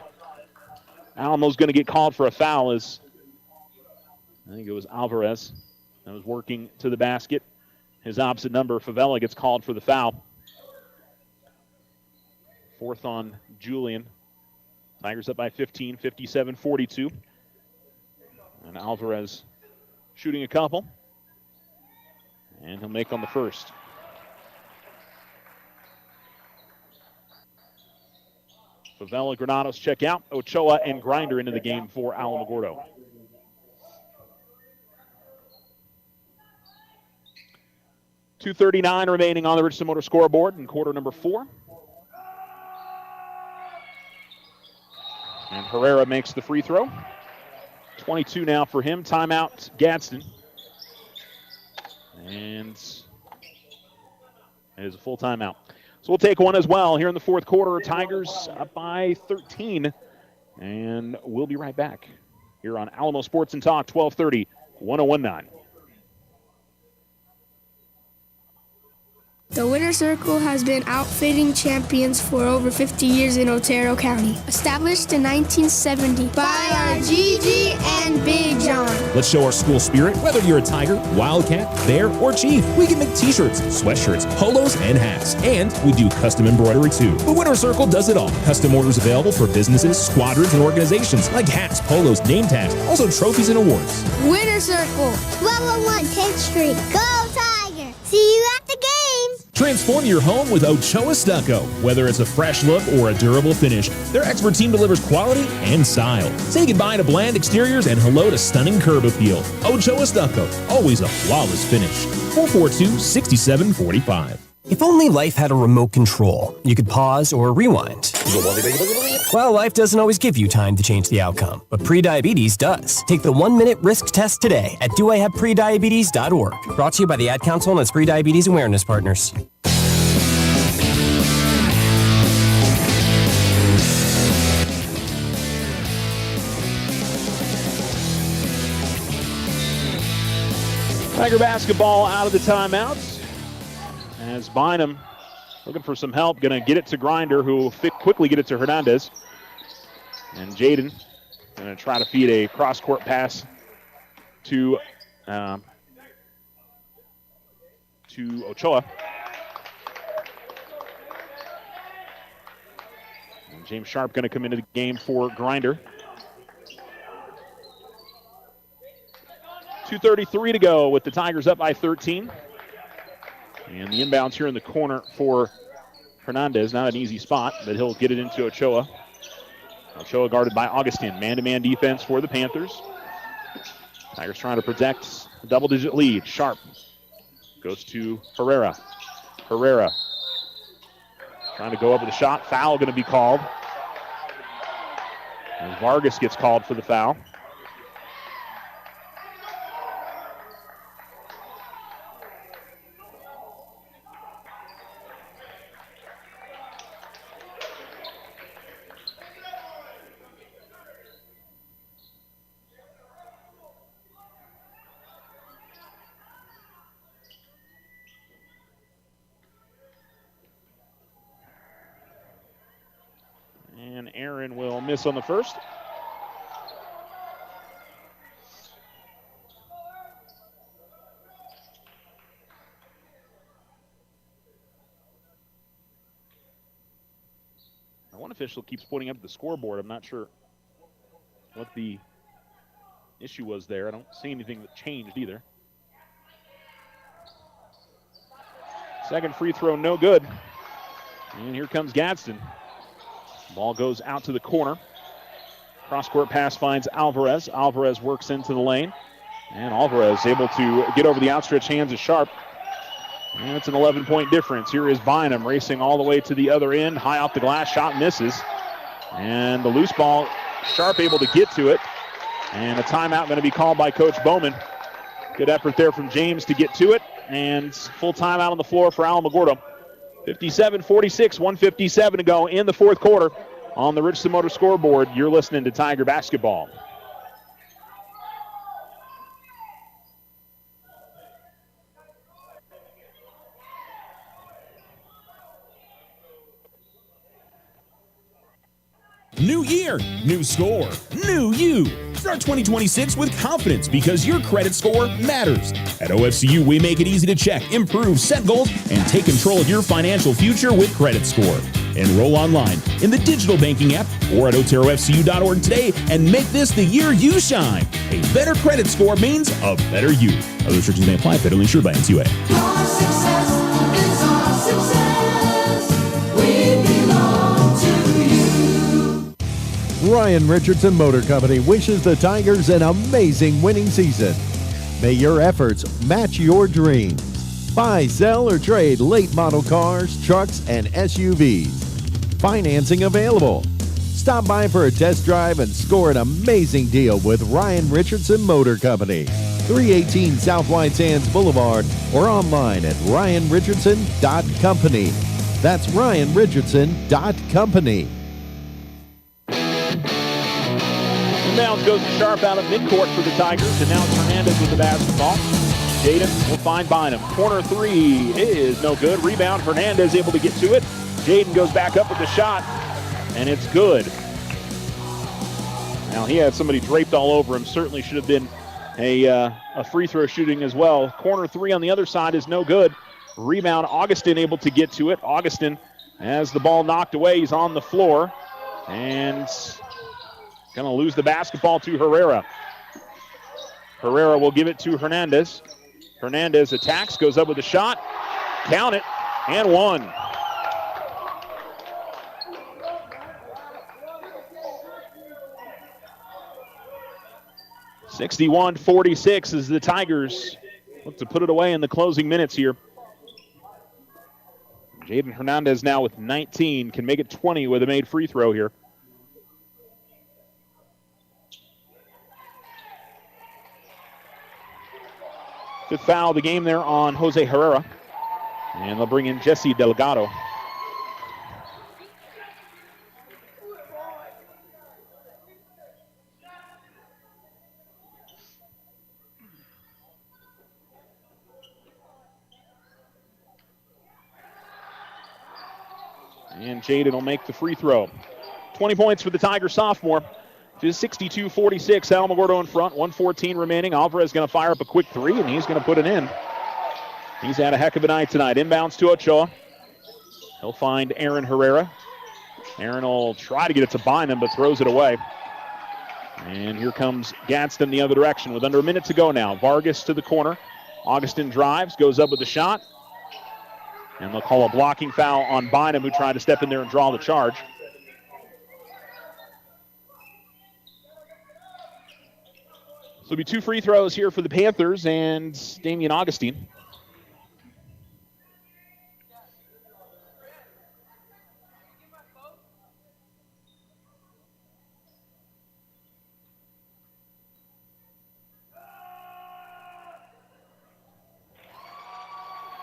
Alamo's going to get called for a foul as I think it was Alvarez that was working to the basket. His opposite number, Favela, gets called for the foul. Fourth on Julian. Tigers up by 15, 57-42. And Alvarez shooting a couple. And he'll make on the first. Favela, Granados check out. Ochoa and Grinder into the game for Alamogordo. .239 remaining on the Richardson Motor scoreboard in quarter number 4. And Herrera makes the free throw. 22 now for him. Timeout, Gadsden. And it is a full timeout. So we'll take one as well here in the fourth quarter. Tigers up by 13. And we'll be right back here on Alamo Sports and Talk, 1230, 1019. The Winter Circle has been outfitting champions for over 50 years in Otero County. Established in 1970 by our Gigi and Big John. Let's show our school spirit. Whether you're a Tiger, Wildcat, Bear, or Chief, we can make t-shirts, sweatshirts, polos, and hats. And we do custom embroidery too. The Winter Circle does it all. Custom orders available for businesses, squadrons, and organizations like hats, polos, name tags, also trophies and awards. Winter Circle, 1201 10th Street. Go Tiger! See you at the game! Transform your home with Ochoa Stucco. Whether it's a fresh look or a durable finish, their expert team delivers quality and style. Say goodbye to bland exteriors and hello to stunning curb appeal. Ochoa Stucco, always a flawless finish. 442-6745. If only life had a remote control, you could pause or rewind. Well, life doesn't always give you time to change the outcome, but prediabetes does. Take the 1-minute risk test today at doihaveprediabetes.org. Brought to you by the Ad Council and its prediabetes awareness partners. Tiger basketball out of the timeouts. As Bynum looking for some help, going to get it to Grinder, who will quickly get it to Hernandez. And Jaden going to try to feed a cross-court pass to Ochoa. And James Sharp going to come into the game for Grinder. 2:33 to go with the Tigers up by 13. And the inbounds here in the corner for Hernandez. Not an easy spot, but he'll get it into Ochoa. Ochoa guarded by Augustin. Man-to-man defense for the Panthers. Tigers trying to protect a double-digit lead. Sharp goes to Herrera. Herrera trying to go up with a shot. Foul going to be called. And Vargas gets called for the foul. And Aaron will miss on the first. One official keeps pointing up the scoreboard. I'm not sure what the issue was there. I don't see anything that changed either. Second free throw, no good. And here comes Gadsden. Ball goes out to the corner. Cross-court pass finds Alvarez. Alvarez works into the lane. And Alvarez able to get over the outstretched hands of Sharp. And it's an 11-point difference. Here is Bynum racing all the way to the other end. High off the glass, shot misses. And the loose ball, Sharp able to get to it. And a timeout going to be called by Coach Bowman. Good effort there from James to get to it. And full timeout on the floor for Alamogordo. 57-46, 1:57 to go in the fourth quarter on the Richardson Motor scoreboard. You're listening to Tiger Basketball. New year, new score, new you. Start 2026 with confidence because your credit score matters. At OFCU, we make it easy to check, improve, set goals, and take control of your financial future with Credit Score. Enroll online in the digital banking app or at oterofcu.org today and make this the year you shine. A better credit score means a better you. Other restrictions may apply. Federally insured by NCUA. Our success is our success. We belong to you. Ryan Richardson Motor Company wishes the Tigers an amazing winning season. May your efforts match your dreams. Buy, sell, or trade late model cars, trucks, and SUVs. Financing available. Stop by for a test drive and score an amazing deal with Ryan Richardson Motor Company. 318 South White Sands Boulevard or online at ryanrichardson.company. That's ryanrichardson.company. Inbounds goes to Sharp out of midcourt for the Tigers, and now it's Hernandez with the basketball. Jaden will find Bynum. Corner three is no good. Rebound, Hernandez able to get to it. Jaden goes back up with the shot, and it's good. Now he had somebody draped all over him. Certainly should have been a free throw shooting as well. Corner three on the other side is no good. Rebound, Augustin able to get to it. Augustin has the ball knocked away. He's on the floor, and going to lose the basketball to Herrera. Herrera will give it to Hernandez. Hernandez attacks, goes up with a shot. Count it, and one. (61-46) as the Tigers look to put it away in the closing minutes here. Jaden Hernandez now with 19, can make it 20 with a made free throw here. Fifth foul of the game there on Jose Herrera. And they'll bring in Jesse Delgado. And Jaden will make the free throw. 20 points for the Tiger sophomore. To 62-46, Alamogordo in front, 1:14 remaining. Alvarez going to fire up a quick three, and he's going to put it in. He's had a heck of a night tonight. Inbounds to Ochoa. He'll find Aaron Herrera. Aaron will try to get it to Bynum, but throws it away. And here comes Gadsden the other direction with under a minute to go now. Vargas to the corner. Augustin drives, goes up with the shot. And they'll call a blocking foul on Bynum, who tried to step in there and draw the charge. So it'll be two free throws here for the Panthers and Damian Augustine.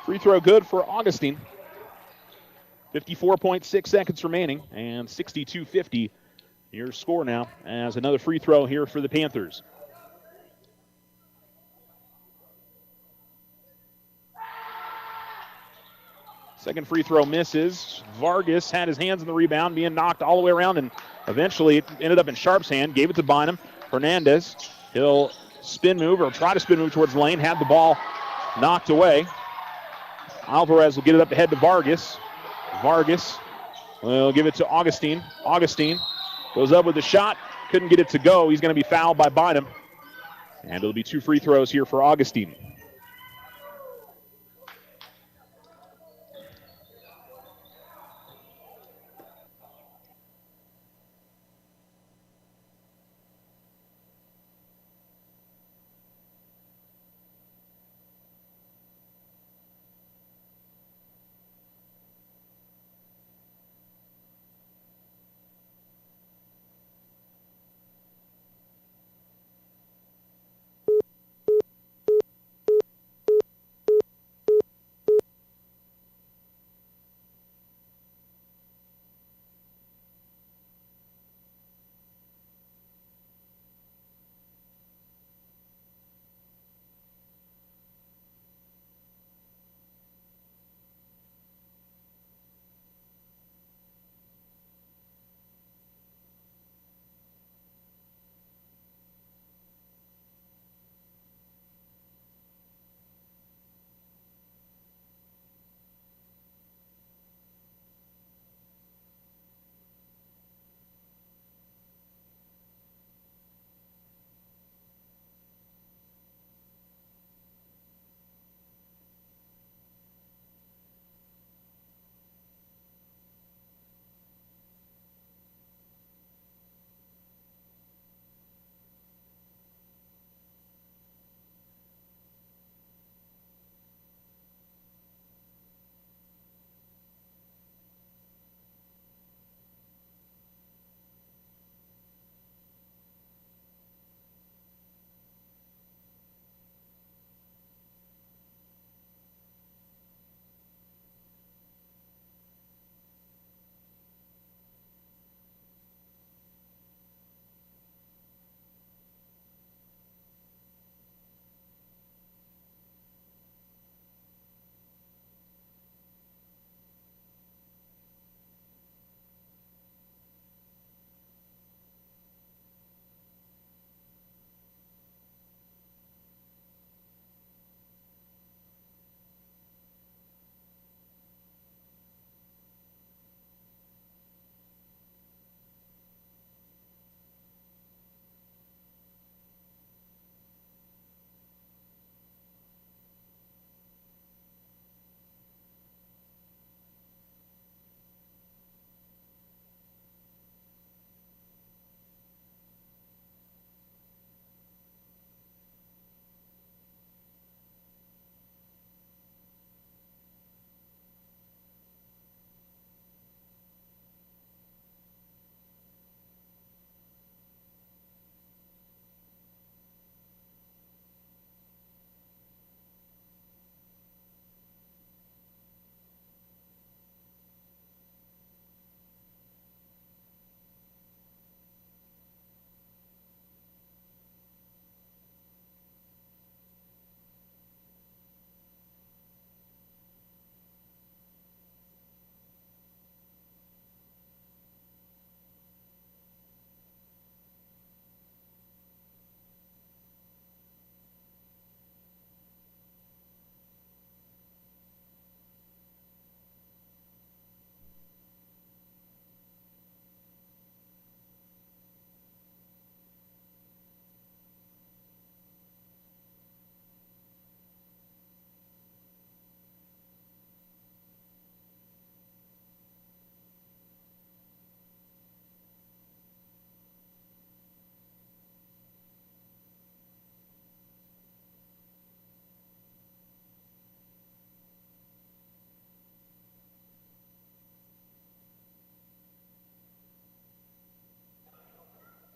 Free throw good for Augustine. 54.6 seconds remaining, and 62-50. Your score now as another free throw here for the Panthers. Second free throw misses. Vargas had his hands on the rebound, being knocked all the way around, and eventually it ended up in Sharp's hand. Gave it to Bynum. Hernandez, he'll spin move or try to spin move towards the lane. Had the ball knocked away. Alvarez will get it up ahead to Vargas. Vargas We'll give it to Augustine. Augustine goes up with a shot. Couldn't get it to go. He's going to be fouled by Bynum. And it'll be 2 free throws here for Augustine.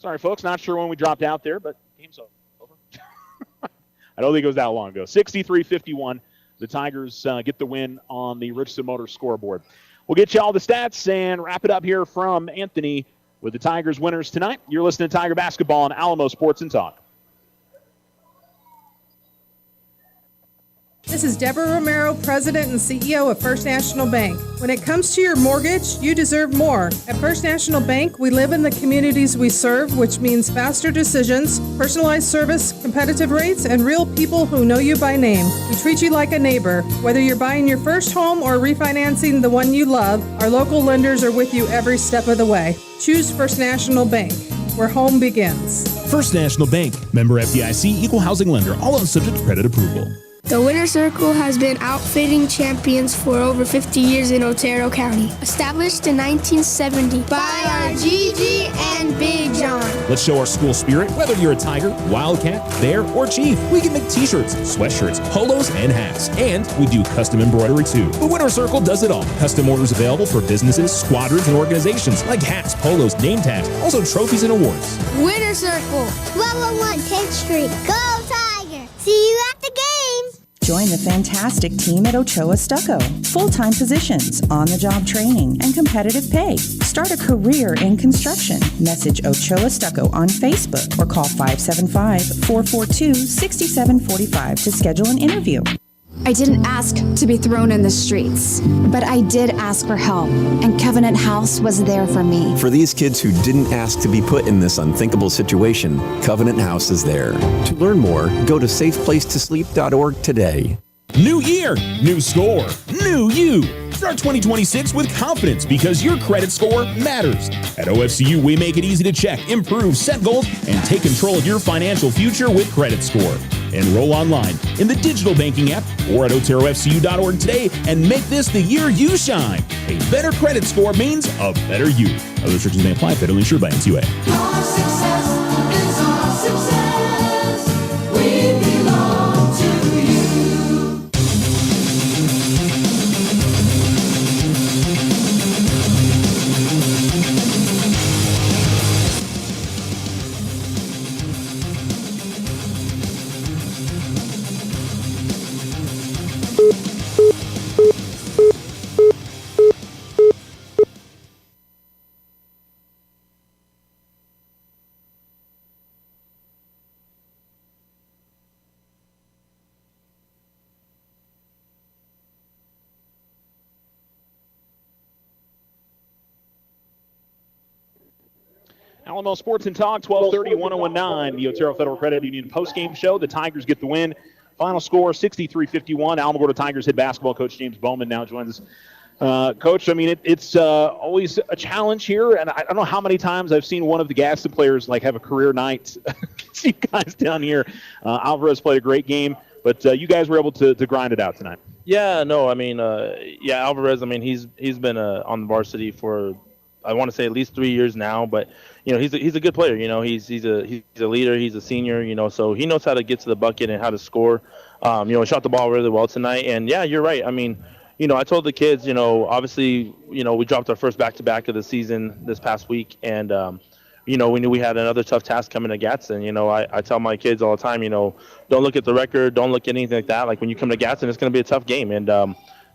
Sorry, folks. Not sure when we dropped out there, but game's over. I don't think it was that long ago. 63-51. The Tigers get the win on the Richardson Motors scoreboard. We'll get you all the stats and wrap it up here from Anthony with the Tigers winners tonight. You're listening to Tiger Basketball on Alamo Sports and Talk. This is Deborah Romero, President and CEO of First National Bank. When it comes to your mortgage, you deserve more. At First National Bank, we live in the communities we serve, which means faster decisions, personalized service, competitive rates, and real people who know you by name. We treat you like a neighbor. Whether you're buying your first home or refinancing the one you love, our local lenders are with you every step of the way. Choose First National Bank, where home begins. First National Bank, member FDIC, equal housing lender, all else subject to credit approval. The Winter Circle has been outfitting champions for over 50 years in Otero County. Established in 1970 by our Gigi and Big John. Let's show our school spirit, whether you're a Tiger, Wildcat, Bear, or Chief. We can make t-shirts, sweatshirts, polos, and hats. And we do custom embroidery too. The Winter Circle does it all. Custom orders available for businesses, squadrons, and organizations like hats, polos, name tags, also trophies and awards. Winter Circle, 1201 10th Street. Go Tiger! See you at the game! Join the fantastic team at Ochoa Stucco. Full-time positions, on-the-job training, and competitive pay. Start a career in construction. Message Ochoa Stucco on Facebook or call 575-442-6745 to schedule an interview. I didn't ask to be thrown in the streets, but I did ask for help, and Covenant House was there for me. For these kids who didn't ask to be put in this unthinkable situation, Covenant House is there. To learn more, go to safeplacetosleep.org today. New year, new score, new you. Start 2026 with confidence because your credit score matters. At OFCU, we make it easy to check, improve, set goals, and take control of your financial future with Credit Score. Enroll online in the digital banking app or at oterofcu.org today and make this the year you shine. A better credit score means a better you. Other restrictions may apply. Federally insured by NCUA. Our success is our success. We belong to you. Alamo Sports and Talk, 1230, 1019, the Otero Federal Credit Union postgame show. The Tigers get the win. Final score, 63-51. Alamogordo Tigers head basketball coach James Bowman now joins us. Coach, I mean, it's always a challenge here, and I don't know how many times I've seen one of the Gadsden players have a career night. See you guys down here. Alvarez played a great game, but you guys were able to grind it out tonight. Yeah, no, I mean, Alvarez, I mean, he's been on the varsity for, I want to say, at least 3 years now, but he's a good player. He's a leader. He's a senior. So he knows how to get to the bucket and how to score. Shot the ball really well tonight. And yeah, you're right. I mean, I told the kids, obviously, we dropped our first back-to-back of the season this past week, and we knew we had another tough task coming to Gadsden. I tell my kids all the time, don't look at the record, don't look at anything like that. Like when you come to Gadsden, it's going to be a tough game, and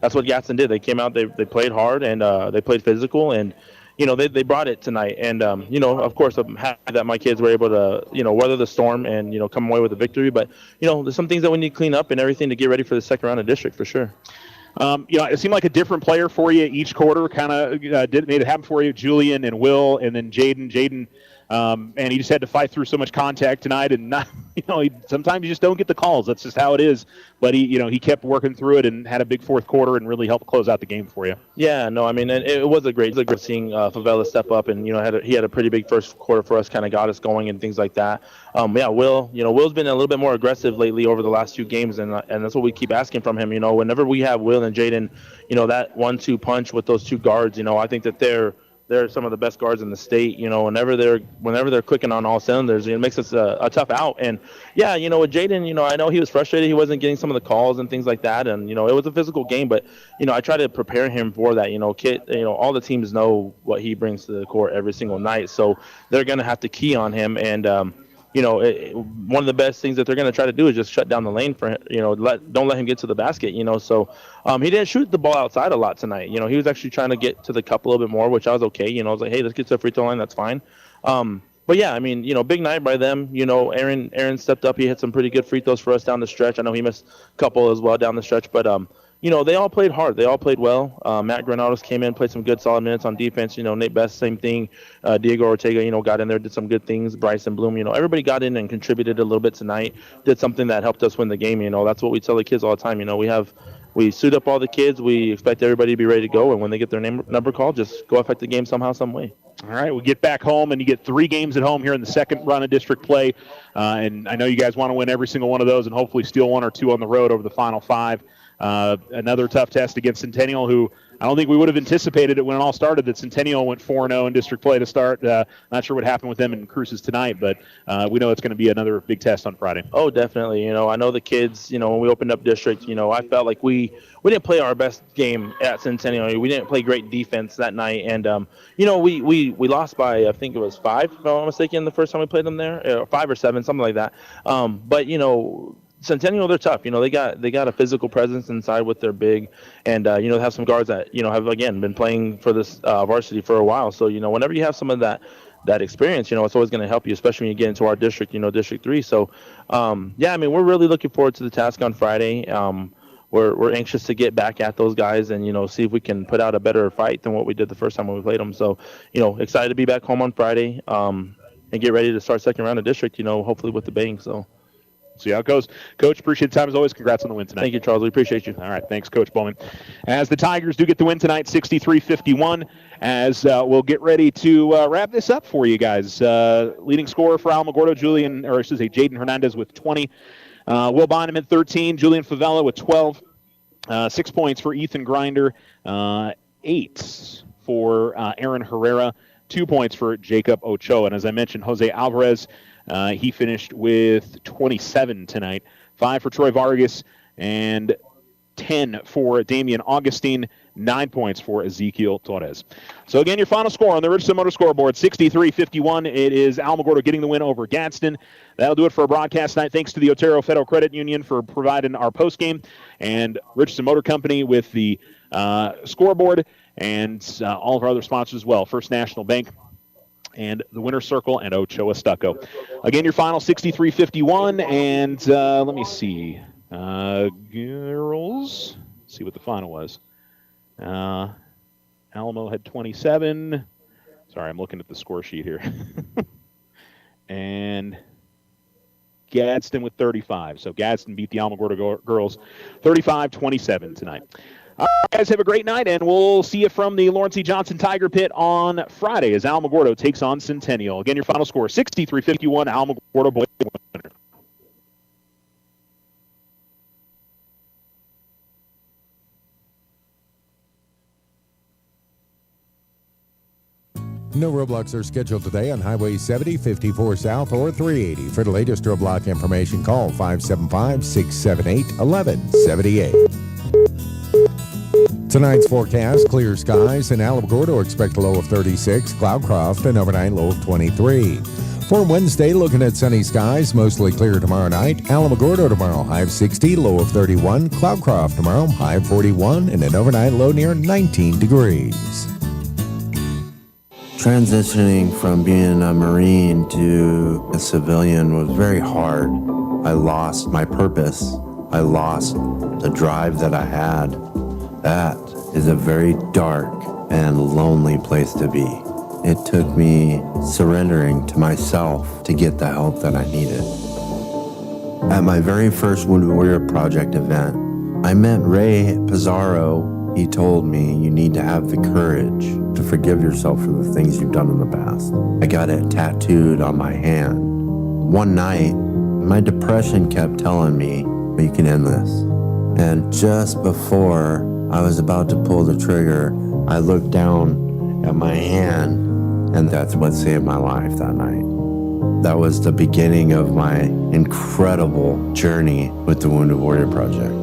that's what Gadsden did. They came out, they played hard, and they played physical, and they brought it tonight. And, of course, I'm happy that my kids were able to, weather the storm and, come away with a victory. But, there's some things that we need to clean up and everything to get ready for the second round of district for sure. It seemed like a different player for you each quarter, kind of made it happen for you, Julian and Will, and then Jaden. And he just had to fight through so much contact tonight, and not, sometimes you just don't get the calls. That's just how it is. But he kept working through it and had a big fourth quarter and really helped close out the game for you. Yeah, no, I mean, it was a great seeing Favela step up, and he had a pretty big first quarter for us, kind of got us going and things like that. Will's been a little bit more aggressive lately over the last few games, and that's what we keep asking from him. Whenever we have Will and Jaden, that 1-2 punch with those two guards, I think that they're some of the best guards in the state. Whenever they're clicking on all cylinders, it makes us a tough out. And yeah, with Jaden, I know he was frustrated. He wasn't getting some of the calls and things like that. And, it was a physical game, but, I try to prepare him for that. Kit, all the teams know what he brings to the court every single night. So they're going to have to key on him. And, one of the best things that they're going to try to do is just shut down the lane for him, don't let him get to the basket, So he didn't shoot the ball outside a lot tonight. He was actually trying to get to the cup a little bit more, which I was okay. I was like, hey, let's get to the free throw line. That's fine. But yeah, I mean, big night by them. Aaron stepped up. He hit some pretty good free throws for us down the stretch. I know he missed a couple as well down the stretch, but they all played hard. They all played well. Matt Granados came in, played some good solid minutes on defense. Nate Best, same thing. Diego Ortega, got in there, did some good things. Bryson Bloom, everybody got in and contributed a little bit tonight. Did something that helped us win the game. That's what we tell the kids all the time. We suit up all the kids. We expect everybody to be ready to go, and when they get their number called, just go affect the game somehow, some way. All right, we get back home, and you get 3 games at home here in the second run of district play. And I know you guys want to win every single one of those and hopefully steal 1 or 2 on the road over the final 5. Another tough test against Centennial, who I don't think we would have anticipated it when it all started, that Centennial went 4-0 in district play to start. Not sure what happened with them in Cruces tonight, but we know it's going to be another big test on Friday. Oh, definitely. I know the kids, when we opened up district, I felt like we didn't play our best game at Centennial. We didn't play great defense that night. And, we lost by, I think it was 5, if I'm not mistaken, the first time we played them there, 5 or 7, something like that. But, Centennial, they're tough. They got a physical presence inside with their big, and they have some guards that have again been playing for this varsity for a while. So whenever you have some of that experience, it's always going to help you, especially when you get into our district, District 3. So yeah, I mean, we're really looking forward to the task on Friday. We're anxious to get back at those guys and see if we can put out a better fight than what we did the first time when we played them. So excited to be back home on Friday and get ready to start second round of district. Hopefully with the bang. So. See how it goes. Coach, appreciate the time as always. Congrats on the win tonight. Thank you, Charles. We appreciate you. All right. Thanks, Coach Bowman. As the Tigers do get the win tonight, 63-51, as we'll get ready to wrap this up for you guys. Leading scorer for Alamogordo, Jaden Hernandez with 20. Will Bynum at 13. Julian Favela with 12. 6 points for Ethan Grinder. 8 for Aaron Herrera. 2 points for Jacob Ochoa. And as I mentioned, Jose Alvarez, he finished with 27 tonight. 5 for Troy Vargas and 10 for Damian Augustine. 9 points for Ezekiel Torres. So again, your final score on the Richardson Motor scoreboard, 63-51. It is Alamogordo getting the win over Gadsden. That'll do it for our broadcast tonight. Thanks to the Otero Federal Credit Union for providing our postgame, and Richardson Motor Company with the scoreboard, and all of our other sponsors as well. First National Bank, and the Winner's Circle, and Ochoa Stucco. Again, your final 63-51, and let me see. Girls, let's see what the final was. Alamo had 27. Sorry, I'm looking at the score sheet here. And Gadsden with 35. So Gadsden beat the Alamogordo girls 35-27 tonight. All right, guys, have a great night, and we'll see you from the Lawrence E. Johnson Tiger Pit on Friday as Alamogordo takes on Centennial. Again, your final score, 63-51, Alamogordo boys winner. No roadblocks are scheduled today on Highway 70, 54 South, or 380. For the latest roadblock information, call 575-678-1178. Tonight's forecast, clear skies. In Alamogordo, expect a low of 36. Cloudcroft, an overnight low of 23. For Wednesday, looking at sunny skies, mostly clear tomorrow night. Alamogordo tomorrow, high of 60, low of 31. Cloudcroft tomorrow, high of 41, and an overnight low near 19 degrees. Transitioning from being a Marine to a civilian was very hard. I lost my purpose. I lost the drive that I had. That is a very dark and lonely place to be. It took me surrendering to myself to get the help that I needed. At my very first Wounded Warrior Project event, I met Ray Pizarro. He told me, you need to have the courage to forgive yourself for the things you've done in the past. I got it tattooed on my hand. One night, my depression kept telling me, you can end this. And just before I was about to pull the trigger, I looked down at my hand, and that's what saved my life that night. That was the beginning of my incredible journey with the Wounded Warrior Project.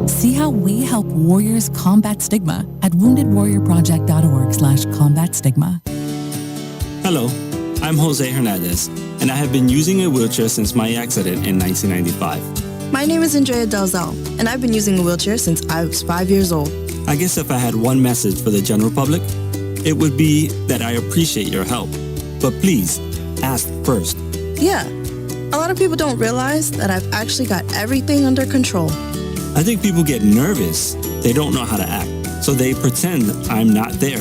See how we help warriors combat stigma at woundedwarriorproject.org/combat stigma. Hello, I'm Jose Hernandez, and I have been using a wheelchair since my accident in 1995. My name is Andrea Dalzell, and I've been using a wheelchair since I was 5 years old. I guess if I had one message for the general public, it would be that I appreciate your help. But please, ask first. Yeah. A lot of people don't realize that I've actually got everything under control. I think people get nervous. They don't know how to act, so they pretend I'm not there.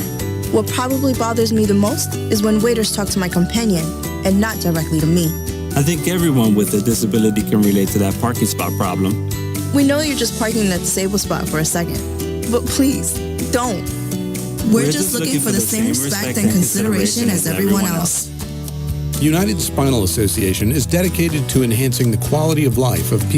What probably bothers me the most is when waiters talk to my companion and not directly to me. I think everyone with a disability can relate to that parking spot problem. We know you're just parking in that disabled spot for a second, but please, don't. We're just looking for the same respect and consideration as everyone else. United Spinal Association is dedicated to enhancing the quality of life of people